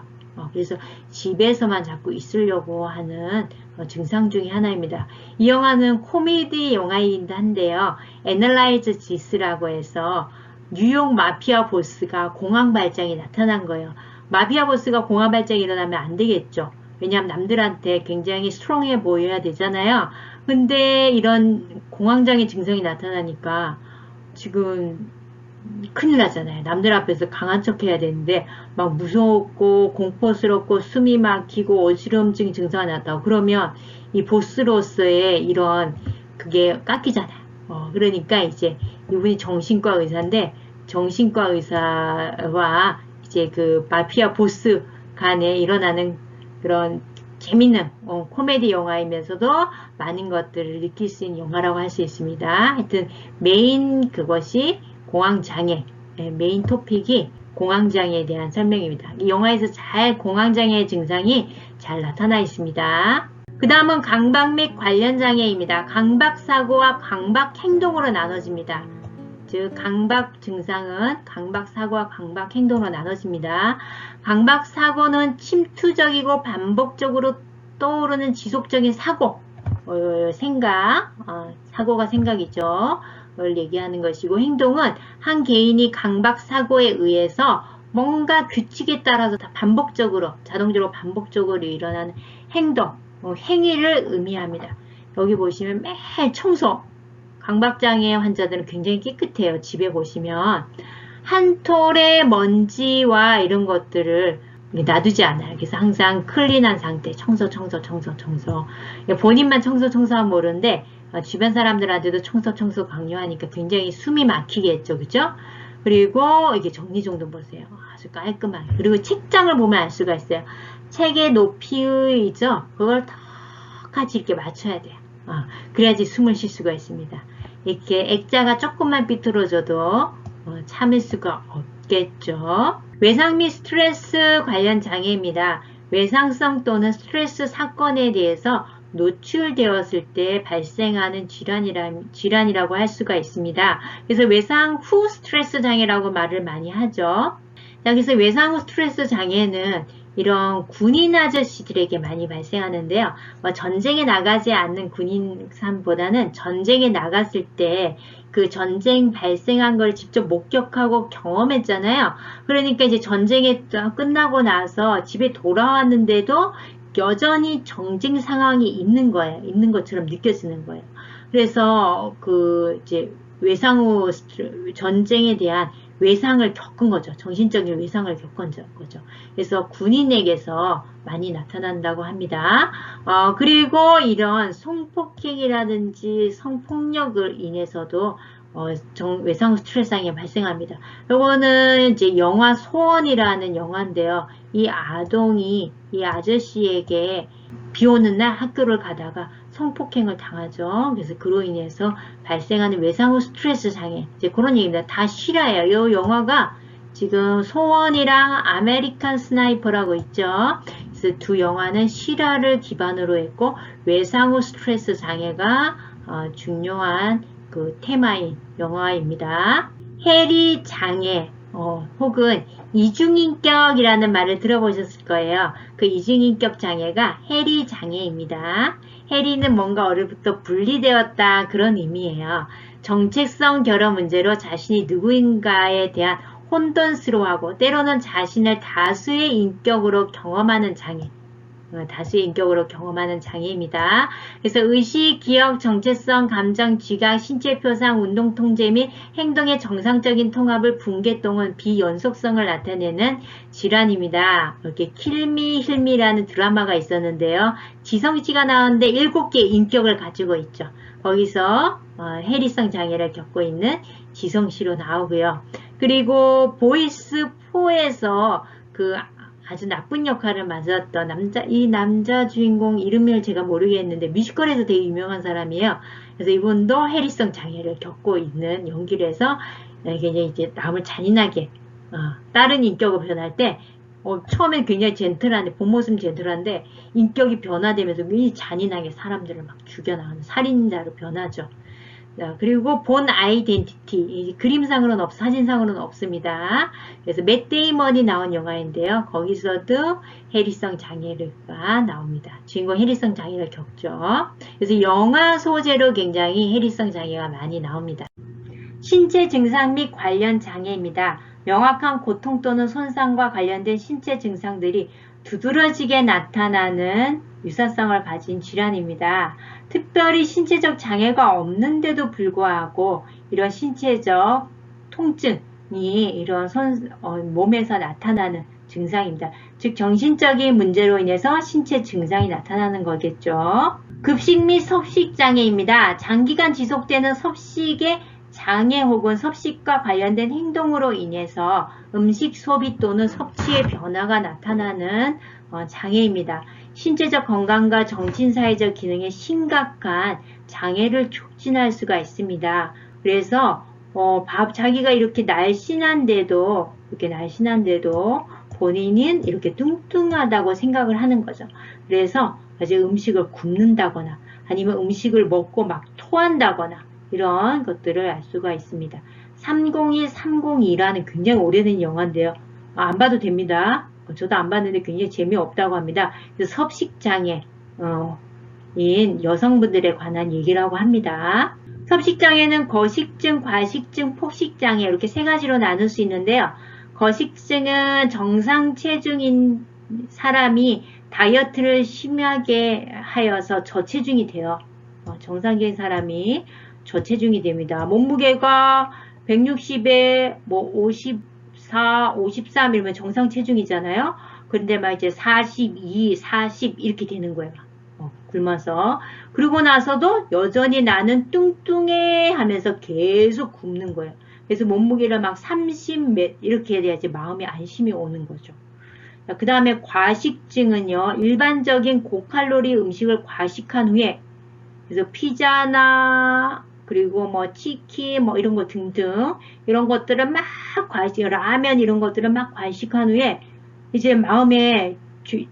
그래서 집에서만 자꾸 있으려고 하는 증상 중에 하나입니다. 이 영화는 코미디 영화이긴 한데요. 애널라이즈 지스라고 해서 뉴욕 마피아 보스가 공황 발작이 나타난 거예요. 마피아 보스가 공황 발작이 일어나면 안 되겠죠. 왜냐하면 남들한테 굉장히 스트롱해 보여야 되잖아요. 근데 이런 공황장애 증상이 나타나니까 지금 큰일 나잖아요. 남들 앞에서 강한 척 해야 되는데 막 무섭고 공포스럽고 숨이 막히고 어지럼증 증상이 나타나고 그러면 이 보스로서의 이런 그게 깎이잖아요. 그러니까 이제 이분이 정신과 의사인데 정신과 의사와 이제 그 마피아 보스 간에 일어나는 그런 재밌는 코미디 영화이면서도 많은 것들을 느낄 수 있는 영화라고 할 수 있습니다. 하여튼 메인 그것이 공황장애, 메인 토픽이 공황장애에 대한 설명입니다. 이 영화에서 잘 공황장애 증상이 잘 나타나 있습니다. 그 다음은 강박 및 관련 장애입니다. 강박사고와 강박행동으로 나눠집니다. 즉 강박 증상은 강박사고와 강박행동으로 나눠집니다. 강박사고는 침투적이고 반복적으로 떠오르는 지속적인 사고, 생각, 사고가 생각이죠. 를 얘기하는 것이고 행동은 한 개인이 강박사고에 의해서 뭔가 규칙에 따라서 다 반복적으로 자동적으로 반복적으로 일어나는 행동, 행위를 의미합니다. 여기 보시면 매일 청소, 강박장애 환자들은 굉장히 깨끗해요. 집에 보시면 한 톨의 먼지와 이런 것들을 놔두지 않아요. 그래서 항상 클린한 상태, 청소. 본인만 청소하면 모르는데 주변 사람들한테도 청소 강요하니까 굉장히 숨이 막히겠죠. 그죠? 그리고 이게 정리정돈 보세요. 아주 깔끔하게. 그리고 책장을 보면 알 수가 있어요. 책의 높이의죠. 그걸 똑같이 이렇게 맞춰야 돼요. 그래야지 숨을 쉴 수가 있습니다. 이렇게 액자가 조금만 삐뚤어져도 참을 수가 없겠죠. 외상 및 스트레스 관련 장애입니다. 외상성 또는 스트레스 사건에 대해서 노출되었을 때 발생하는 질환이라고 할 수가 있습니다. 그래서 외상 후 스트레스 장애라고 말을 많이 하죠. 자, 그래서 외상 후 스트레스 장애는 이런 군인 아저씨들에게 많이 발생하는데요. 전쟁에 나가지 않는 군인보다는 전쟁에 나갔을 때 그 전쟁 발생한 걸 직접 목격하고 경험했잖아요. 그러니까 이제 전쟁이 끝나고 나서 집에 돌아왔는데도 여전히 정쟁 상황이 있는 거예요. 있는 것처럼 느껴지는 거예요. 그래서 이제 외상 후 전쟁에 대한 외상을 겪은 거죠. 정신적인 외상을 겪은 거죠. 그래서 군인에게서 많이 나타난다고 합니다. 그리고 이런 성폭행이라든지 성폭력을 인해서도 외상 후 스트레스 장애가 발생합니다. 요거는 이제 영화 소원이라는 영화인데요. 이 아동이 이 아저씨에게 비 오는 날 학교를 가다가 성폭행을 당하죠. 그래서 그로 인해서 발생하는 외상 후 스트레스 장애. 이제 그런 얘기입니다. 다 실화예요. 이 영화가 지금 소원이랑 아메리칸 스나이퍼라고 있죠. 그래서 두 영화는 실화를 기반으로 했고 외상 후 스트레스 장애가 중요한 그 테마인 영화입니다. 해리 장애 혹은 이중인격이라는 말을 들어보셨을 거예요. 그 이중인격 장애가 해리 장애입니다. 해리는 뭔가 어려부터 분리되었다 그런 의미예요. 정체성 결여 문제로 자신이 누구인가에 대한 혼돈스러워하고 때로는 자신을 다수의 인격으로 경험하는 장애. 다수의 인격으로 경험하는 장애입니다. 그래서 의식, 기억, 정체성, 감정, 지각, 신체 표상, 운동 통제 및 행동의 정상적인 통합을 붕괴 또는 비연속성을 나타내는 질환입니다. 이렇게 킬미 힐미라는 드라마가 있었는데요. 지성 씨가 나왔는데 7개의 인격을 가지고 있죠. 거기서 해리성 장애를 겪고 있는 지성 씨로 나오고요. 그리고 보이스 4에서 그 아주 나쁜 역할을 맡았던 이 남자 주인공 이름을 제가 모르겠는데 뮤지컬에서 되게 유명한 사람이에요. 그래서 이분도 해리성 장애를 겪고 있는 연기를 해서 이제 남을 잔인하게 다른 인격으로 변할 때 처음엔 굉장히 젠틀한데 본 모습은 젠틀한데 인격이 변화되면서 굉장히 잔인하게 사람들을 막 죽여나가는 살인자로 변하죠. 그리고 본 아이덴티티 그림상으로는 사진상으로는 없습니다. 그래서 맷 데이먼이 나온 영화인데요. 거기서도 해리성 장애가 나옵니다. 주인공 해리성 장애를 겪죠. 그래서 영화 소재로 굉장히 해리성 장애가 많이 나옵니다. 신체 증상 및 관련 장애입니다. 명확한 고통 또는 손상과 관련된 신체 증상들이 두드러지게 나타나는 유사성을 가진 질환입니다. 특별히 신체적 장애가 없는데도 불구하고 이런 신체적 통증이 이런 몸에서 나타나는 증상입니다. 즉 정신적인 문제로 인해서 신체 증상이 나타나는 거겠죠. 급식 및 섭식 장애입니다. 장기간 지속되는 섭식의 장애 혹은 섭식과 관련된 행동으로 인해서 음식 소비 또는 섭취의 변화가 나타나는 장애입니다. 신체적 건강과 정신사회적 기능에 심각한 장애를 촉진할 수가 있습니다. 그래서 자기가 이렇게 날씬한데도 본인은 이렇게 뚱뚱하다고 생각을 하는 거죠. 그래서 음식을 굶는다거나 아니면 음식을 먹고 막 토한다거나 이런 것들을 알 수가 있습니다. 301, 302라는 굉장히 오래된 영화인데요. 안 봐도 됩니다. 저도 안 봤는데 굉장히 재미없다고 합니다. 그래서 섭식장애인 여성분들에 관한 얘기라고 합니다. 섭식장애는 거식증, 과식증, 폭식장애 이렇게 세 가지로 나눌 수 있는데요. 거식증은 정상 체중인 사람이 다이어트를 심하게 하여서 저체중이 돼요. 정상적인 사람이 저체중이 됩니다. 몸무게가 160에 54, 53 이러면 정상 체중이잖아요. 그런데 막 이제 42, 40 이렇게 되는 거예요. 굶어서. 그러고 나서도 여전히 나는 뚱뚱해 하면서 계속 굶는 거예요. 그래서 몸무게를 막 30 몇 이렇게 돼야지 마음이 안심이 오는 거죠. 그 다음에 과식증은요. 일반적인 고칼로리 음식을 과식한 후에 그래서 피자나 그리고 치킨 이런 거 등등 이런 것들을 막 과식, 라면 이런 것들을 막 과식한 후에 이제 마음에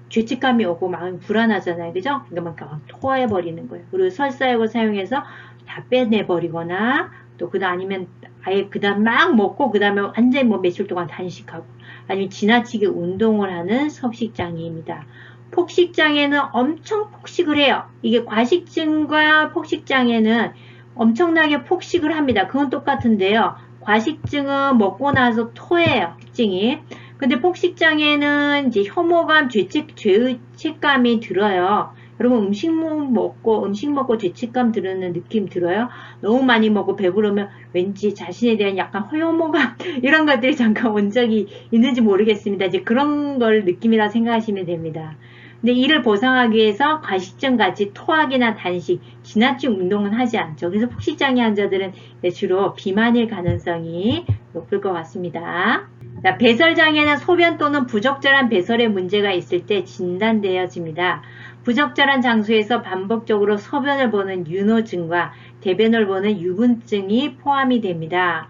죄책감이 오고 마음이 불안하잖아요. 그죠? 그러니까 막 토해버리는 거예요. 그리고 설사약을 사용해서 다 빼내버리거나 또 그다음 아니면 아예 그다음 막 먹고 그다음에 완전히 며칠 동안 단식하고 아니면 지나치게 운동을 하는 섭식장애입니다. 폭식장애는 엄청 폭식을 해요. 이게 과식증과 폭식장애는 엄청나게 폭식을 합니다. 그건 똑같은데요. 과식증은 먹고 나서 토해요. 특징이. 근데 폭식장애는 이제 혐오감, 죄책감이 들어요. 여러분 음식 먹고 죄책감 드는 느낌 들어요? 너무 많이 먹고 배부르면 왠지 자신에 대한 약간 혐오감 이런 것들이 잠깐 온 적이 있는지 모르겠습니다. 이제 그런 걸 느낌이라 생각하시면 됩니다. 근데 이를 보상하기 위해서 과식증 같이 토하기나 단식, 지나친 운동은 하지 않죠. 그래서 폭식장애 환자들은 주로 비만일 가능성이 높을 것 같습니다. 자, 배설장애는 소변 또는 부적절한 배설에 문제가 있을 때 진단되어집니다. 부적절한 장소에서 반복적으로 소변을 보는 윤호증과 대변을 보는 유분증이 포함이 됩니다.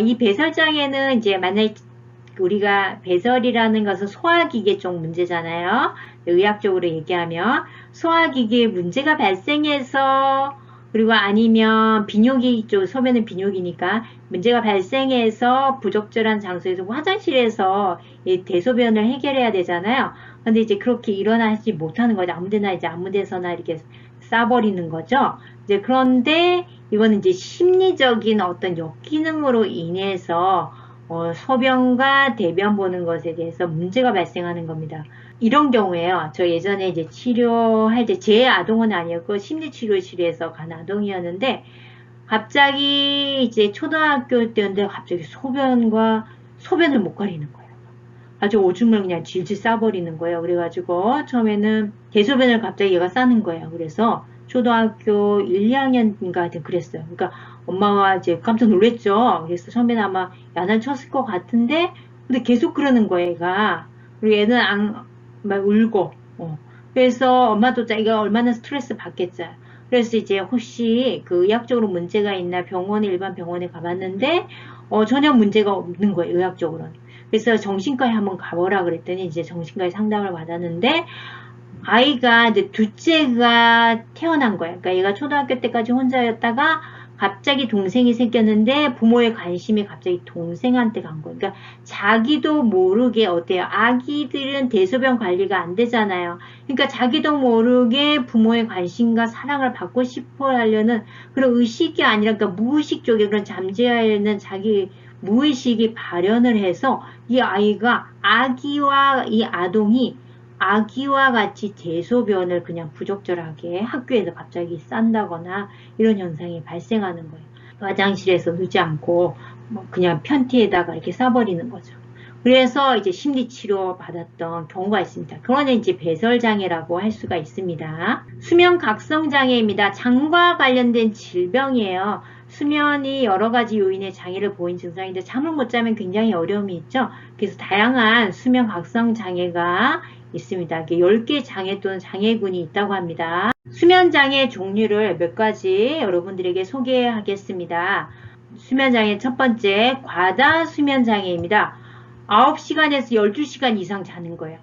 이 배설장애는 이제 만약에 우리가 배설이라는 것은 소화기계 쪽 문제잖아요. 의학적으로 얘기하면 소화기계에 문제가 발생해서 그리고 아니면 비뇨기 쪽 소변은 비뇨기니까 문제가 발생해서 부적절한 장소에서 화장실에서 대소변을 해결해야 되잖아요. 근데 이제 그렇게 일어나지 못하는 거죠. 아무데나 이제 아무데서나 이렇게 싸버리는 거죠. 이제 그런데 이거는 이제 심리적인 어떤 역기능으로 인해서 소변과 대변 보는 것에 대해서 문제가 발생하는 겁니다. 이런 경우에요. 저 예전에 이제 치료할 때 제 아동은 아니었고 심리치료실에서 간 아동이었는데 갑자기 이제 초등학교 때였는데 갑자기 소변을 못 가리는 거예요. 아주 오줌을 그냥 질질 싸버리는 거예요. 그래가지고 처음에는 대소변을 갑자기 얘가 싸는 거예요. 그래서 초등학교 1, 2학년인가 하여튼 그랬어요. 그러니까 엄마가 이제 깜짝 놀랐죠. 그래서 처음에는 아마 야단 쳤을 것 같은데 근데 계속 그러는 거예요, 얘가. 그리고 얘는 막 울고. 그래서 엄마도 이거 얼마나 스트레스 받겠죠. 그래서 이제 혹시 그 의학적으로 문제가 있나 일반 병원에 가봤는데 전혀 문제가 없는 거예요, 의학적으로는. 그래서 정신과에 한번 가보라 그랬더니 이제 정신과에 상담을 받았는데 아이가 이제 둘째가 태어난 거예요. 그러니까 얘가 초등학교 때까지 혼자였다가 갑자기 동생이 생겼는데 부모의 관심이 갑자기 동생한테 간 거예요. 그러니까 자기도 모르게 어때요? 아기들은 대소변 관리가 안 되잖아요. 그러니까 자기도 모르게 부모의 관심과 사랑을 받고 싶어 하려는 그런 의식이 아니라 그러니까 무의식 쪽에 그런 잠재해 있는 자기 무의식이 발현을 해서 이 아이가 이 아동이 아기와 같이 대소변을 그냥 부적절하게 학교에서 갑자기 싼다거나 이런 현상이 발생하는 거예요. 화장실에서 누지 않고 그냥 편티에다가 이렇게 싸버리는 거죠. 그래서 이제 심리치료 받았던 경우가 있습니다. 그거는 이제 배설장애라고 할 수가 있습니다. 수면각성장애입니다. 장과 관련된 질병이에요. 수면이 여러 가지 요인의 장애를 보인 증상인데 잠을 못 자면 굉장히 어려움이 있죠. 그래서 다양한 수면각성장애가 있습니다. 10개 장애 또는 장애군이 있다고 합니다. 수면장애 종류를 몇 가지 여러분들에게 소개하겠습니다. 수면장애 첫 번째, 과다 수면장애입니다. 9시간에서 12시간 이상 자는 거예요.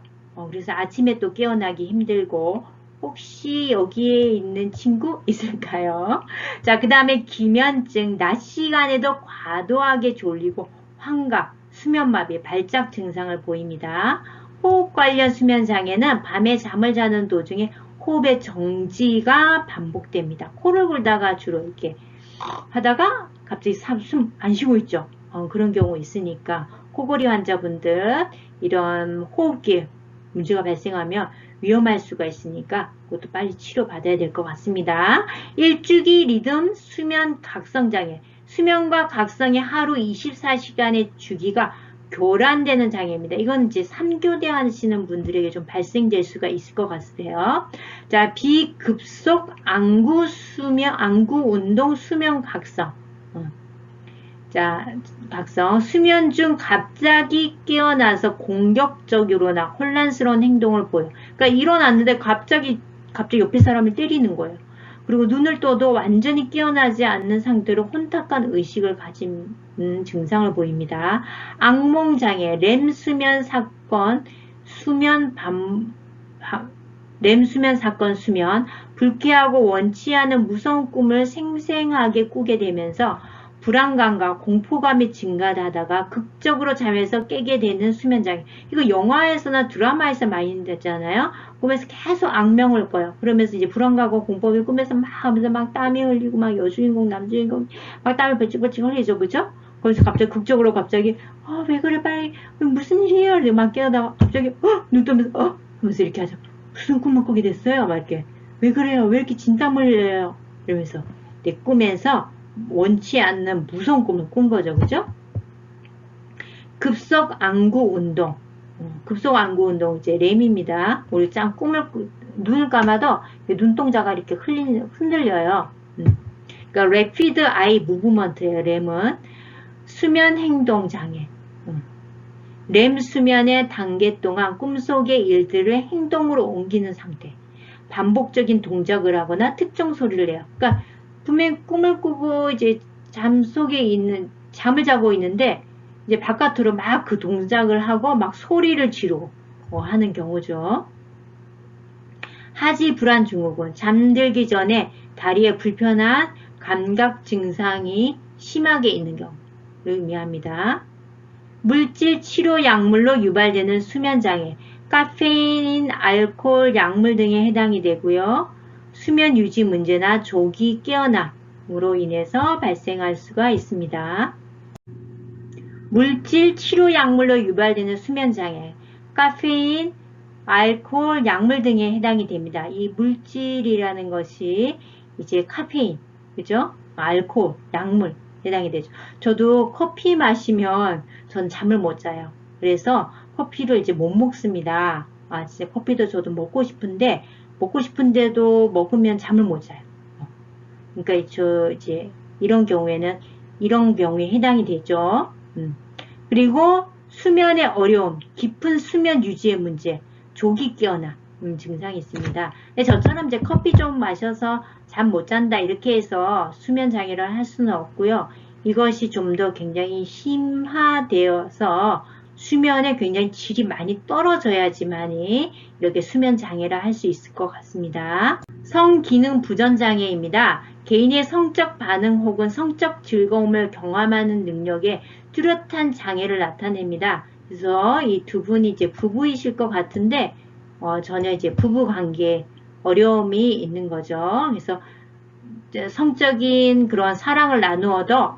그래서 아침에 또 깨어나기 힘들고 혹시 여기에 있는 친구 있을까요? 자, 그 다음에 기면증, 낮 시간에도 과도하게 졸리고 환각, 수면마비, 발작 증상을 보입니다. 호흡 관련 수면장애는 밤에 잠을 자는 도중에 호흡의 정지가 반복됩니다. 코를 골다가 주로 이렇게 하다가 갑자기 숨 안 쉬고 있죠. 그런 경우 있으니까 코골이 환자분들 이런 호흡기 문제가 발생하면 위험할 수가 있으니까 그것도 빨리 치료받아야 될 것 같습니다. 일주기 리듬 수면 각성장애. 수면과 각성의 하루 24시간의 주기가 교란되는 장애입니다. 이건 이제 3교대 하시는 분들에게 좀 발생될 수가 있을 것 같으세요. 자, 비급속 안구 운동 수면 각성. 자, 각성. 수면 중 갑자기 깨어나서 공격적으로나 혼란스러운 행동을 보여. 그러니까 일어났는데 갑자기 옆에 사람을 때리는 거예요. 그리고 눈을 떠도 완전히 깨어나지 않는 상태로 혼탁한 의식을 가진 증상을 보입니다. 악몽장애, 렘 수면 사건, 불쾌하고 원치 않은 무서운 꿈을 생생하게 꾸게 되면서 불안감과 공포감이 증가하다가 극적으로 잠에서 깨게 되는 수면장애. 이거 영화에서나 드라마에서 많이 됐잖아요. 꿈에서 계속 악명을 꿔요. 그러면서 이제 불안감과 공포감이 꿈에서 막 하면서 막 땀이 흘리고 막 여주인공, 남주인공 막 땀이 벌쩍벌쩍 흘리죠. 그죠? 거기서 갑자기 극적으로 왜 그래 빨리 무슨 일이에요? 막 깨어나고 갑자기 눈 뜨면서 하면서 이렇게 하죠. 무슨 꿈을 꾸게 됐어요? 막 이렇게. 왜 그래요? 왜 이렇게 진땀을 흘려요? 이러면서 내 꿈에서 원치 않는 무서운 꿈을 꾼 거죠. 그죠? 급속 안구 운동. 급속 안구 운동 이제 렘입니다. 우리 짱 눈을 감아도 눈동자가 이렇게 흔들려요. 그러니까 rapid eye movement예요. 렘은 수면 행동 장애. 렘 수면의 단계 동안 꿈속의 일들을 행동으로 옮기는 상태. 반복적인 동작을 하거나 특정 소리를 내요. 그러니까 분명히 꿈을 꾸고 이제 잠을 자고 있는데 이제 바깥으로 막 그 동작을 하고 막 소리를 지르고 하는 경우죠. 하지 불안 증후군, 잠들기 전에 다리에 불편한 감각 증상이 심하게 있는 경우를 의미합니다. 물질 치료 약물로 유발되는 수면장애, 카페인, 알코올, 약물 등에 해당이 되고요. 수면 유지 문제나 조기 깨어남으로 인해서 발생할 수가 있습니다. 물질 치료 약물로 유발되는 수면장애, 카페인, 알코올, 약물 등에 해당이 됩니다. 이 물질이라는 것이 이제 카페인, 그죠? 알코올, 약물 해당이 되죠. 저도 커피 마시면 전 잠을 못 자요. 그래서 커피를 이제 못 먹습니다. 진짜 커피도 저도 먹고 싶은데도 먹으면 잠을 못 자요. 그러니까 저 이제 이런 경우에 해당이 되죠. 그리고 수면의 어려움, 깊은 수면 유지의 문제, 조기 깨어남 증상이 있습니다. 근데 저처럼 이제 커피 좀 마셔서 잠 못 잔다 이렇게 해서 수면 장애를 할 수는 없고요. 이것이 좀 더 굉장히 심화되어서 수면에 굉장히 질이 많이 떨어져야지만이 이렇게 수면 장애를 할 수 있을 것 같습니다. 성기능 부전 장애입니다. 개인의 성적 반응 혹은 성적 즐거움을 경험하는 능력에 뚜렷한 장애를 나타냅니다. 그래서 이 두 분이 이제 부부이실 것 같은데 전혀 이제 부부 관계에 어려움이 있는 거죠. 그래서 성적인 그런 사랑을 나누어도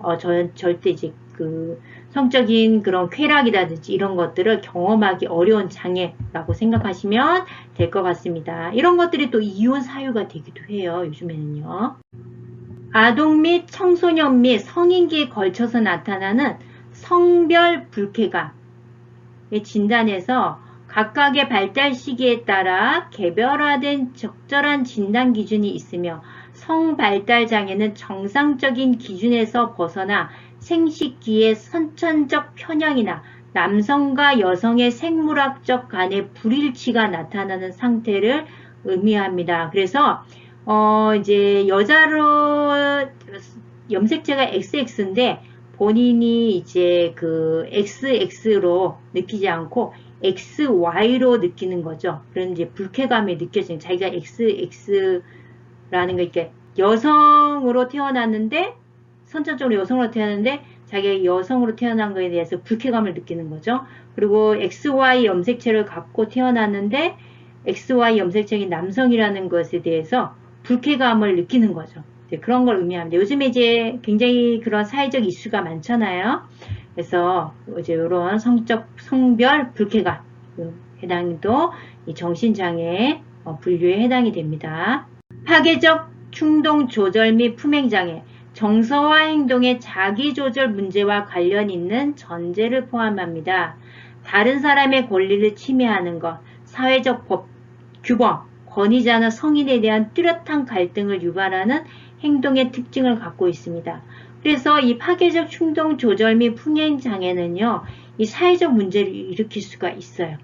절대 이제 그 성적인 그런 쾌락이라든지 이런 것들을 경험하기 어려운 장애라고 생각하시면 될 것 같습니다. 이런 것들이 또 이혼 사유가 되기도 해요. 요즘에는요. 아동 및 청소년 및 성인기에 걸쳐서 나타나는 성별 불쾌감의 진단에서 각각의 발달 시기에 따라 개별화된 적절한 진단 기준이 있으며 성발달 장애는 정상적인 기준에서 벗어나 생식기의 선천적 편향이나 남성과 여성의 생물학적 간의 불일치가 나타나는 상태를 의미합니다. 그래서 이제 여자로 염색체가 XX인데 본인이 이제 그 XX로 느끼지 않고 XY로 느끼는 거죠. 그런 이제 불쾌감이 느껴지는 자기가 XX라는 거 이렇게 여성으로 태어났는데 선천적으로 여성으로 태어났는데 자기가 여성으로 태어난 거에 대해서 불쾌감을 느끼는 거죠. 그리고 XY 염색체를 갖고 태어났는데 XY 염색체인 남성이라는 것에 대해서 불쾌감을 느끼는 거죠. 그런 걸 의미합니다. 요즘에 이제 굉장히 그런 사회적 이슈가 많잖아요. 그래서 이제 이런 성별 불쾌감 해당도 정신장애 분류에 해당이 됩니다. 파괴적 충동 조절 및 품행장애, 정서와 행동의 자기조절 문제와 관련 있는 전제를 포함합니다. 다른 사람의 권리를 침해하는 것, 사회적 법, 규범, 권위자나 성인에 대한 뚜렷한 갈등을 유발하는 행동의 특징을 갖고 있습니다. 그래서 이 파괴적 충동 조절 및 품행 장애는요, 이 사회적 문제를 일으킬 수가 있어요.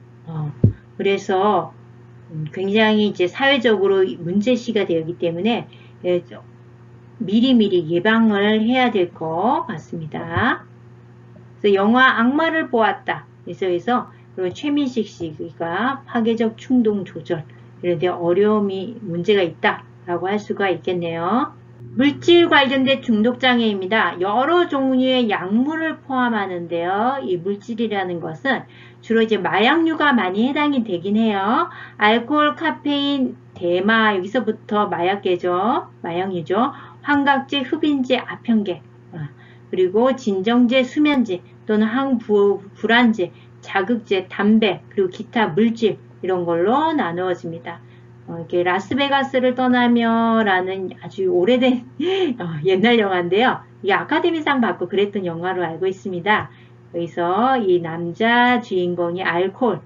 그래서 굉장히 이제 사회적으로 문제시가 되기 때문에 미리미리 예방을 해야 될 것 같습니다. 그래서 영화 악마를 보았다. 그래서 최민식 씨가 파괴적 충동 조절 이런 데 어려움이 문제가 있다라고 할 수가 있겠네요. 물질 관련된 중독장애입니다. 여러 종류의 약물을 포함하는데요. 이 물질이라는 것은 주로 이제 마약류가 많이 해당이 되긴 해요. 알코올, 카페인, 대마, 여기서부터 마약계죠. 마약류죠. 환각제, 흡인제, 아편계, 그리고 진정제, 수면제 또는 항불안제, 자극제, 담배, 그리고 기타 물질 이런 걸로 나누어집니다. 이렇게 라스베가스를 떠나며 라는 아주 오래된 옛날 영화인데요. 이게 아카데미상 받고 그랬던 영화로 알고 있습니다. 여기서 이 남자 주인공이 알코올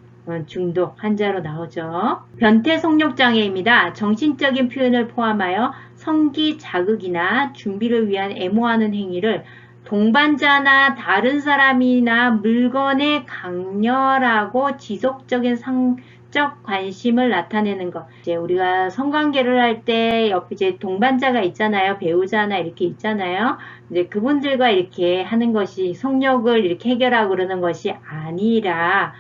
중독 환자로 나오죠. 변태 성욕장애입니다. 정신적인 표현을 포함하여 성기 자극이나 준비를 위한 애모하는 행위를 동반자나 다른 사람이나 물건에 강렬하고 지속적인 성적 관심을 나타내는 것. 이제 우리가 성관계를 할 때 옆에 이제 동반자가 있잖아요. 배우자나 이렇게 있잖아요. 이제 그분들과 이렇게 하는 것이 성욕을 이렇게 해결하고 그러는 것이 아니라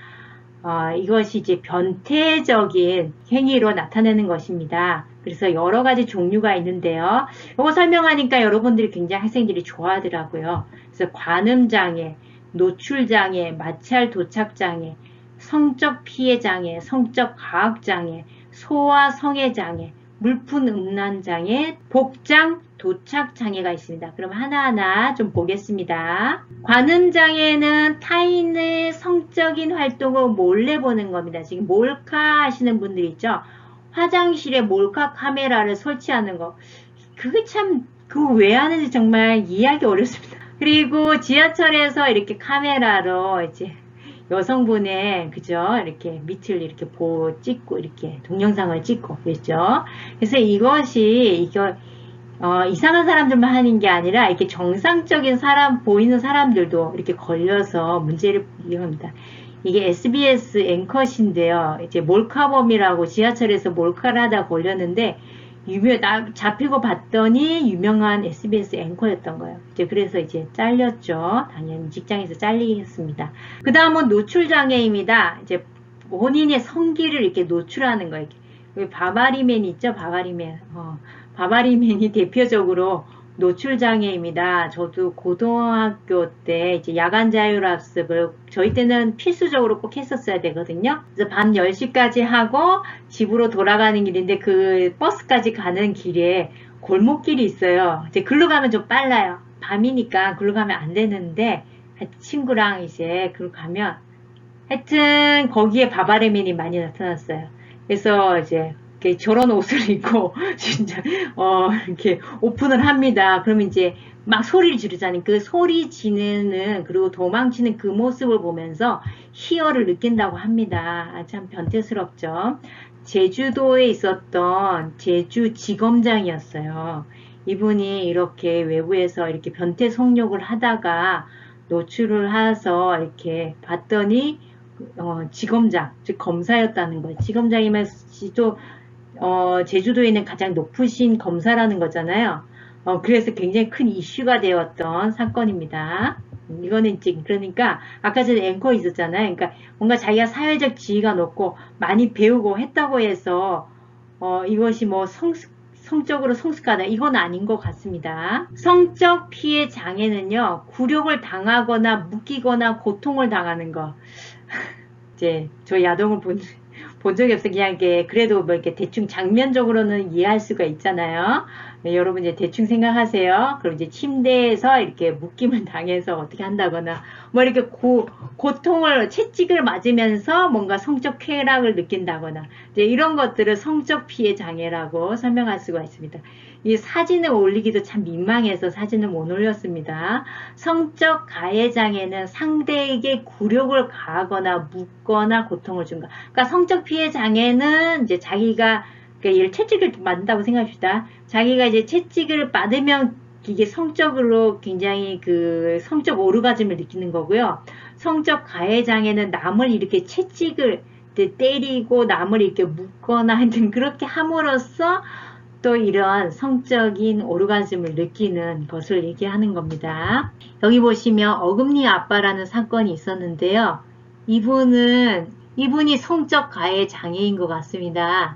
이것이 이제 변태적인 행위로 나타내는 것입니다. 그래서 여러 가지 종류가 있는데요. 이거 설명하니까 여러분들이 굉장히 학생들이 좋아하더라고요. 그래서 관음장애, 노출장애, 마찰 도착장애, 성적 피해장애, 성적 과학장애, 소아 성애장애, 물품 음란 장애, 복장 도착 장애가 있습니다. 그럼 하나하나 좀 보겠습니다. 관음 장애는 타인의 성적인 활동을 몰래 보는 겁니다. 지금 몰카 하시는 분들 있죠? 화장실에 몰카 카메라를 설치하는 거. 그게 참, 그거 왜 하는지 정말 이해하기 어렵습니다. 그리고 지하철에서 이렇게 카메라로 이제 여성분의 그죠 이렇게 밑을 이렇게 찍고 이렇게 동영상을 찍고 그랬죠. 그래서 이것이 이상한 사람들만 하는 게 아니라 이렇게 정상적인 사람 보이는 사람들도 이렇게 걸려서 문제를 이깁니다. 이게 SBS 앵컷인데요. 이제 몰카범이라고 지하철에서 몰카를 하다 걸렸는데 잡히고 봤더니 유명한 SBS 앵커였던 거예요. 이제 그래서 이제 잘렸죠. 당연히 직장에서 잘리겠습니다. 그 다음은 노출장애입니다. 이제 본인의 성기를 이렇게 노출하는 거예요. 바바리맨 있죠? 바바리맨. 바바리맨이 대표적으로 노출장애입니다. 저도 고등학교 때 이제 야간 자율학습을 저희 때는 필수적으로 꼭 했었어야 되거든요. 그래서 밤 10시까지 하고 집으로 돌아가는 길인데 그 버스까지 가는 길에 골목길이 있어요. 이제 글로 가면 좀 빨라요. 밤이니까 글로 가면 안 되는데 친구랑 이제 글로 가면 하여튼 거기에 바바리맨이 많이 나타났어요. 그래서 이제 저런 옷을 입고 진짜 이렇게 오픈을 합니다. 그러면 이제 막 소리를 지르자니 그 소리 지르는 그리고 도망치는 그 모습을 보면서 희열을 느낀다고 합니다. 참 변태스럽죠. 제주도에 있었던 제주지검장이었어요. 이분이 이렇게 외부에서 이렇게 변태 성욕을 하다가 노출을 해서 이렇게 봤더니 지검장, 즉 검사였다는 거예요. 지검장이면 또 제주도에 있는 가장 높으신 검사라는 거잖아요. 그래서 굉장히 큰 이슈가 되었던 사건입니다. 이거는 이제 그러니까 아까 전에 앵커 있었잖아요. 그러니까 뭔가 자기가 사회적 지위가 높고 많이 배우고 했다고 해서 이것이 뭐 성적으로 성숙하다 이건 아닌 것 같습니다. 성적 피해 장애는요 굴욕을 당하거나 묶이거나 고통을 당하는 거. 이제 저 야동을 본 적이 없어요. 그냥 이게 그래도 뭐 이렇게 대충 장면적으로는 이해할 수가 있잖아요. 네, 여러분 이제 대충 생각하세요. 그럼 이제 침대에서 이렇게 묶임을 당해서 어떻게 한다거나 뭐 이렇게 고통을 채찍을 맞으면서 뭔가 성적 쾌락을 느낀다거나 이제 이런 것들을 성적 피해 장애라고 설명할 수가 있습니다. 이 사진을 올리기도 참 민망해서 사진을 못 올렸습니다. 성적 가해 장애는 상대에게 굴욕을 가하거나 묻거나 고통을 준 것. 그러니까 성적 피해 장애는 이제 자기가 그러니까 채찍을 맞는다고 생각합시다. 자기가 이제 채찍을 맞으면 이게 성적으로 굉장히 그 성적 오르가즘을 느끼는 거고요. 성적 가해 장애는 남을 이렇게 채찍을 때리고 남을 이렇게 묶거나 하여튼 그렇게 함으로써 또 이런 성적인 오르가즘을 느끼는 것을 얘기하는 겁니다. 여기 보시면 어금니 아빠라는 사건이 있었는데요. 이분이 성적 가해 장애인 것 같습니다.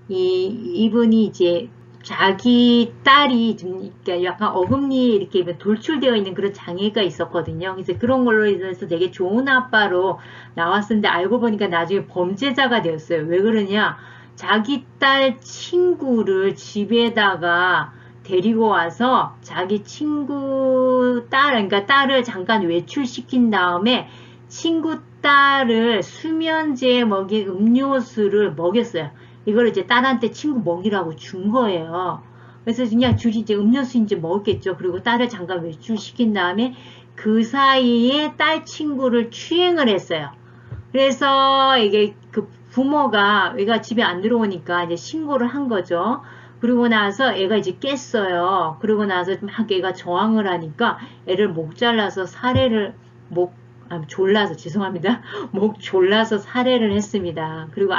이분이 이제 자기 딸이 좀 약간 어금니에 이렇게 돌출되어 있는 그런 장애가 있었거든요. 그래서 그런 걸로 인해서 되게 좋은 아빠로 나왔었는데 알고 보니까 나중에 범죄자가 되었어요. 왜 그러냐? 자기 딸 친구를 집에다가 데리고 와서 자기 친구 그러니까 딸을 잠깐 외출시킨 다음에 친구 딸을 수면제에 먹인 음료수를 먹였어요. 이걸 이제 딸한테 친구 먹이라고 준 거예요. 그래서 그냥 줄이 이제 음료수인지 먹었겠죠. 그리고 딸을 잠깐 외출시킨 다음에 그 사이에 딸 친구를 추행을 했어요. 그래서 이게 그 부모가 애가 집에 안 들어오니까 이제 신고를 한 거죠. 그러고 나서 애가 이제 깼어요. 그러고 나서 막 애가 저항을 하니까 애를 목 잘라서 졸라서 죄송합니다. 목 졸라서 살해를 했습니다. 그리고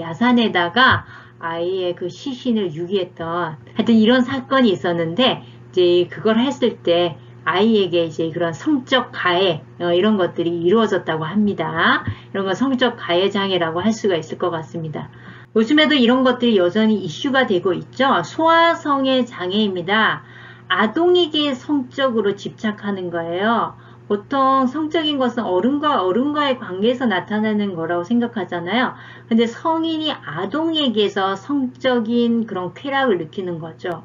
야산에다가 아이의 그 시신을 유기했던 하여튼 이런 사건이 있었는데 이제 그걸 했을 때 아이에게 이제 그런 성적 가해 이런 것들이 이루어졌다고 합니다. 이런 건 성적 가해 장애라고 할 수가 있을 것 같습니다. 요즘에도 이런 것들이 여전히 이슈가 되고 있죠. 소아성애 장애입니다. 아동에게 성적으로 집착하는 거예요. 보통 성적인 것은 어른과 어른과의 관계에서 나타나는 거라고 생각하잖아요. 근데 성인이 아동에게서 성적인 그런 쾌락을 느끼는 거죠.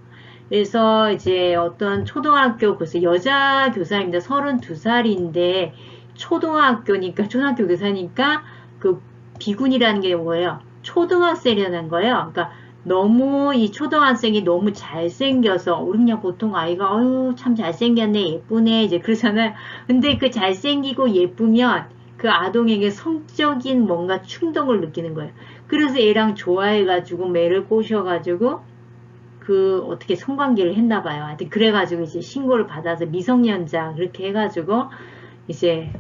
그래서 이제 어떤 초등학교 교사, 여자 교사입니다. 32살인데 초등학교니까, 초등학교 교사니까 그 비군이라는 게 뭐예요? 초등학생이라는 거예요. 그러니까 너무 이 초등학생이 너무 잘생겨서 우리 그냥 보통 아이가 어유 참 잘생겼네 예쁘네 이제 그러잖아요. 근데 그 잘생기고 예쁘면 그 아동에게 성적인 뭔가 충동을 느끼는 거예요. 그래서 얘랑 좋아해가지고 매를 꼬셔가지고 그 어떻게 성관계를 했나 봐요. 하여튼 그래가지고 이제 신고를 받아서 미성년자 그렇게 해가지고 이제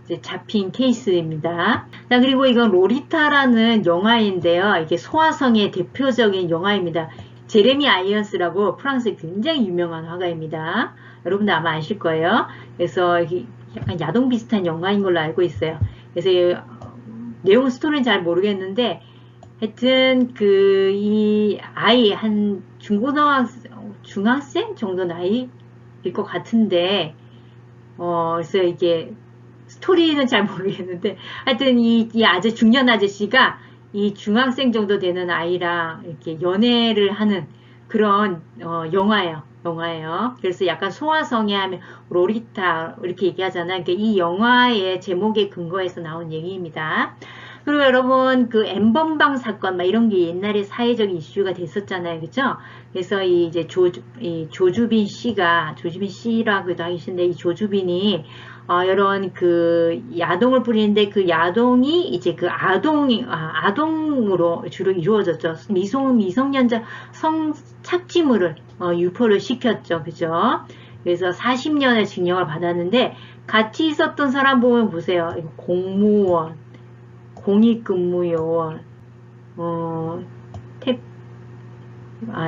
이제 잡힌 케이스입니다. 자, 그리고 이건 로리타라는 영화인데요. 이게 소아성의 대표적인 영화입니다. 제레미 아이언스라고 프랑스의 굉장히 유명한 화가입니다. 여러분들 아마 아실 거예요. 그래서 약간 야동 비슷한 영화인 걸로 알고 있어요. 그래서 내용 스토리는 잘 모르겠는데 하여튼 이 아이 한 중학생 정도 나이일 것 같은데 그래서 이게 스토리는 잘 모르겠는데 하여튼 이 중년 아저씨가 이 중학생 정도 되는 아이랑 이렇게 연애를 하는 그런 영화예요. 그래서 약간 소아성애 하면 로리타 이렇게 얘기하잖아요. 그러니까 이 영화의 제목에 근거해서 나온 얘기입니다. 그리고 여러분 그 엠번방 사건 막 이런 게 옛날에 사회적 이슈가 됐었잖아요. 그죠? 그래서 이제 조주빈 씨라고도 하시는데 이 조주빈이 이런 그 야동을 부리는데 그 야동이 이제 그 아동으로 주로 이루어졌죠. 미성년자 성착취물을 유포를 시켰죠. 그죠? 그래서 40년의 징역을 받았는데 같이 있었던 사람 보면 보세요. 공무원, 공익근무요원,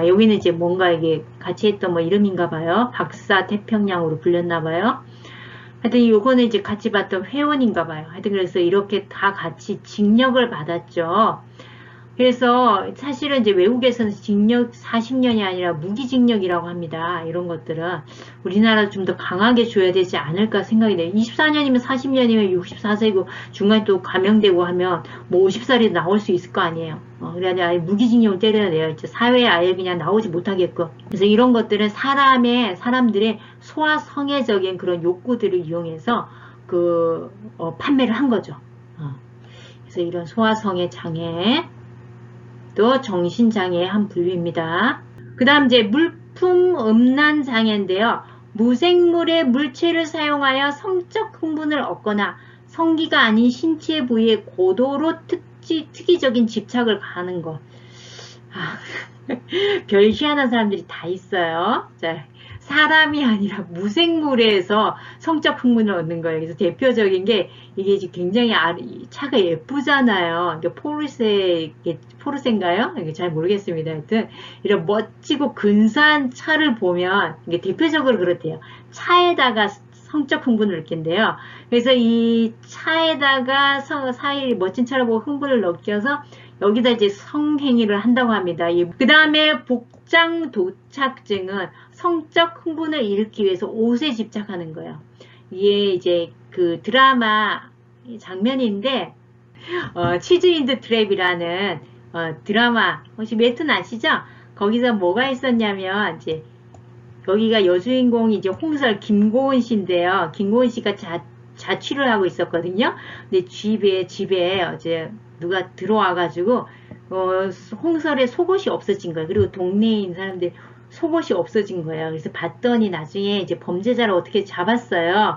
여기는 이제 뭔가 이게 같이 했던 뭐 이름인가 봐요. 박사 태평양으로 불렸나 봐요. 하여튼 요거는 이제 같이 봤던 회원인가 봐요. 하여튼 그래서 이렇게 다 같이 징역을 받았죠. 그래서 사실은 이제 외국에서는 징역 40년이 아니라 무기징역이라고 합니다. 이런 것들은 우리나라 좀 더 강하게 줘야 되지 않을까 생각이 돼요. 24년이면 40년이면 64세고 중간에 또 감형되고 하면 뭐 50살이 나올 수 있을 거 아니에요. 그래야 아예 무기징역을 때려야 돼요. 이제 사회에 아예 그냥 나오지 못하게끔. 그래서 이런 것들은 사람들의 소아성애적인 그런 욕구들을 이용해서 판매를 한 거죠. 그래서 이런 소아성애 장애 또 정신장애의 한 부류입니다. 그 다음 이제 물품음란 장애인데요. 무생물의 물체를 사용하여 성적 흥분을 얻거나 성기가 아닌 신체 부위에 고도로 특이적인 집착을 가하는 것. 별 희한한 사람들이 다 있어요. 자, 사람이 아니라 무생물에서 성적 흥분을 얻는 거예요. 그래서 대표적인 게 이게 굉장히 차가 예쁘잖아요. 포르쉐인가요? 이게 잘 모르겠습니다. 하여튼 이런 멋지고 근사한 차를 보면 이게 대표적으로 그렇대요. 차에다가 성적 흥분을 느낀대요. 그래서 이 차에다가 멋진 차를 보고 흥분을 느껴서 여기다 이제 성행위를 한다고 합니다. 그 다음에 복장 도착증은 성적 흥분을 일으키기 위해서 옷에 집착하는 거예요. 이게 이제 그 드라마 장면인데 치즈 인드 트랩이라는 드라마 혹시 웹툰 아시죠? 거기서 뭐가 있었냐면 이제 여기가 여주인공이 이제 김고은 씨인데요. 김고은 씨가 자취를 하고 있었거든요. 근데 집에 이제 누가 들어와가지고 홍설에 속옷이 없어진 거예요. 그리고 동네에 있는 사람들 속옷이 없어진 거예요. 그래서 봤더니 나중에 이제 범죄자를 어떻게 잡았더니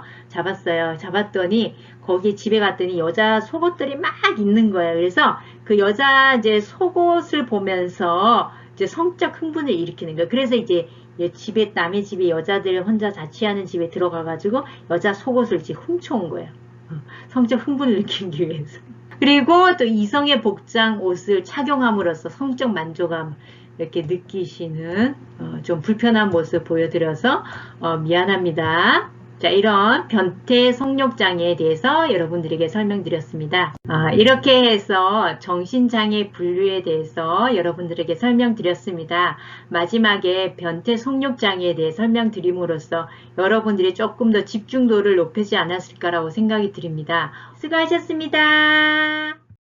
거기 집에 갔더니 여자 속옷들이 막 있는 거예요. 그래서 그 여자 이제 속옷을 보면서 이제 성적 흥분을 일으키는 거예요. 그래서 이제 남의 집에 여자들 혼자 자취하는 집에 들어가가지고 여자 속옷을 이제 훔쳐온 거예요. 성적 흥분을 일으키기 위해서. 그리고 또 이성의 복장 옷을 착용함으로써 성적 만족감 이렇게 느끼시는 좀 불편한 모습 보여드려서 미안합니다. 자, 이런 변태 성욕장애에 대해서 여러분들에게 설명드렸습니다. 이렇게 해서 정신장애 분류에 대해서 여러분들에게 설명드렸습니다. 마지막에 변태 성욕장애에 대해 설명드림으로써 여러분들이 조금 더 집중도를 높이지 않았을까라고 생각이 듭니다. 수고하셨습니다.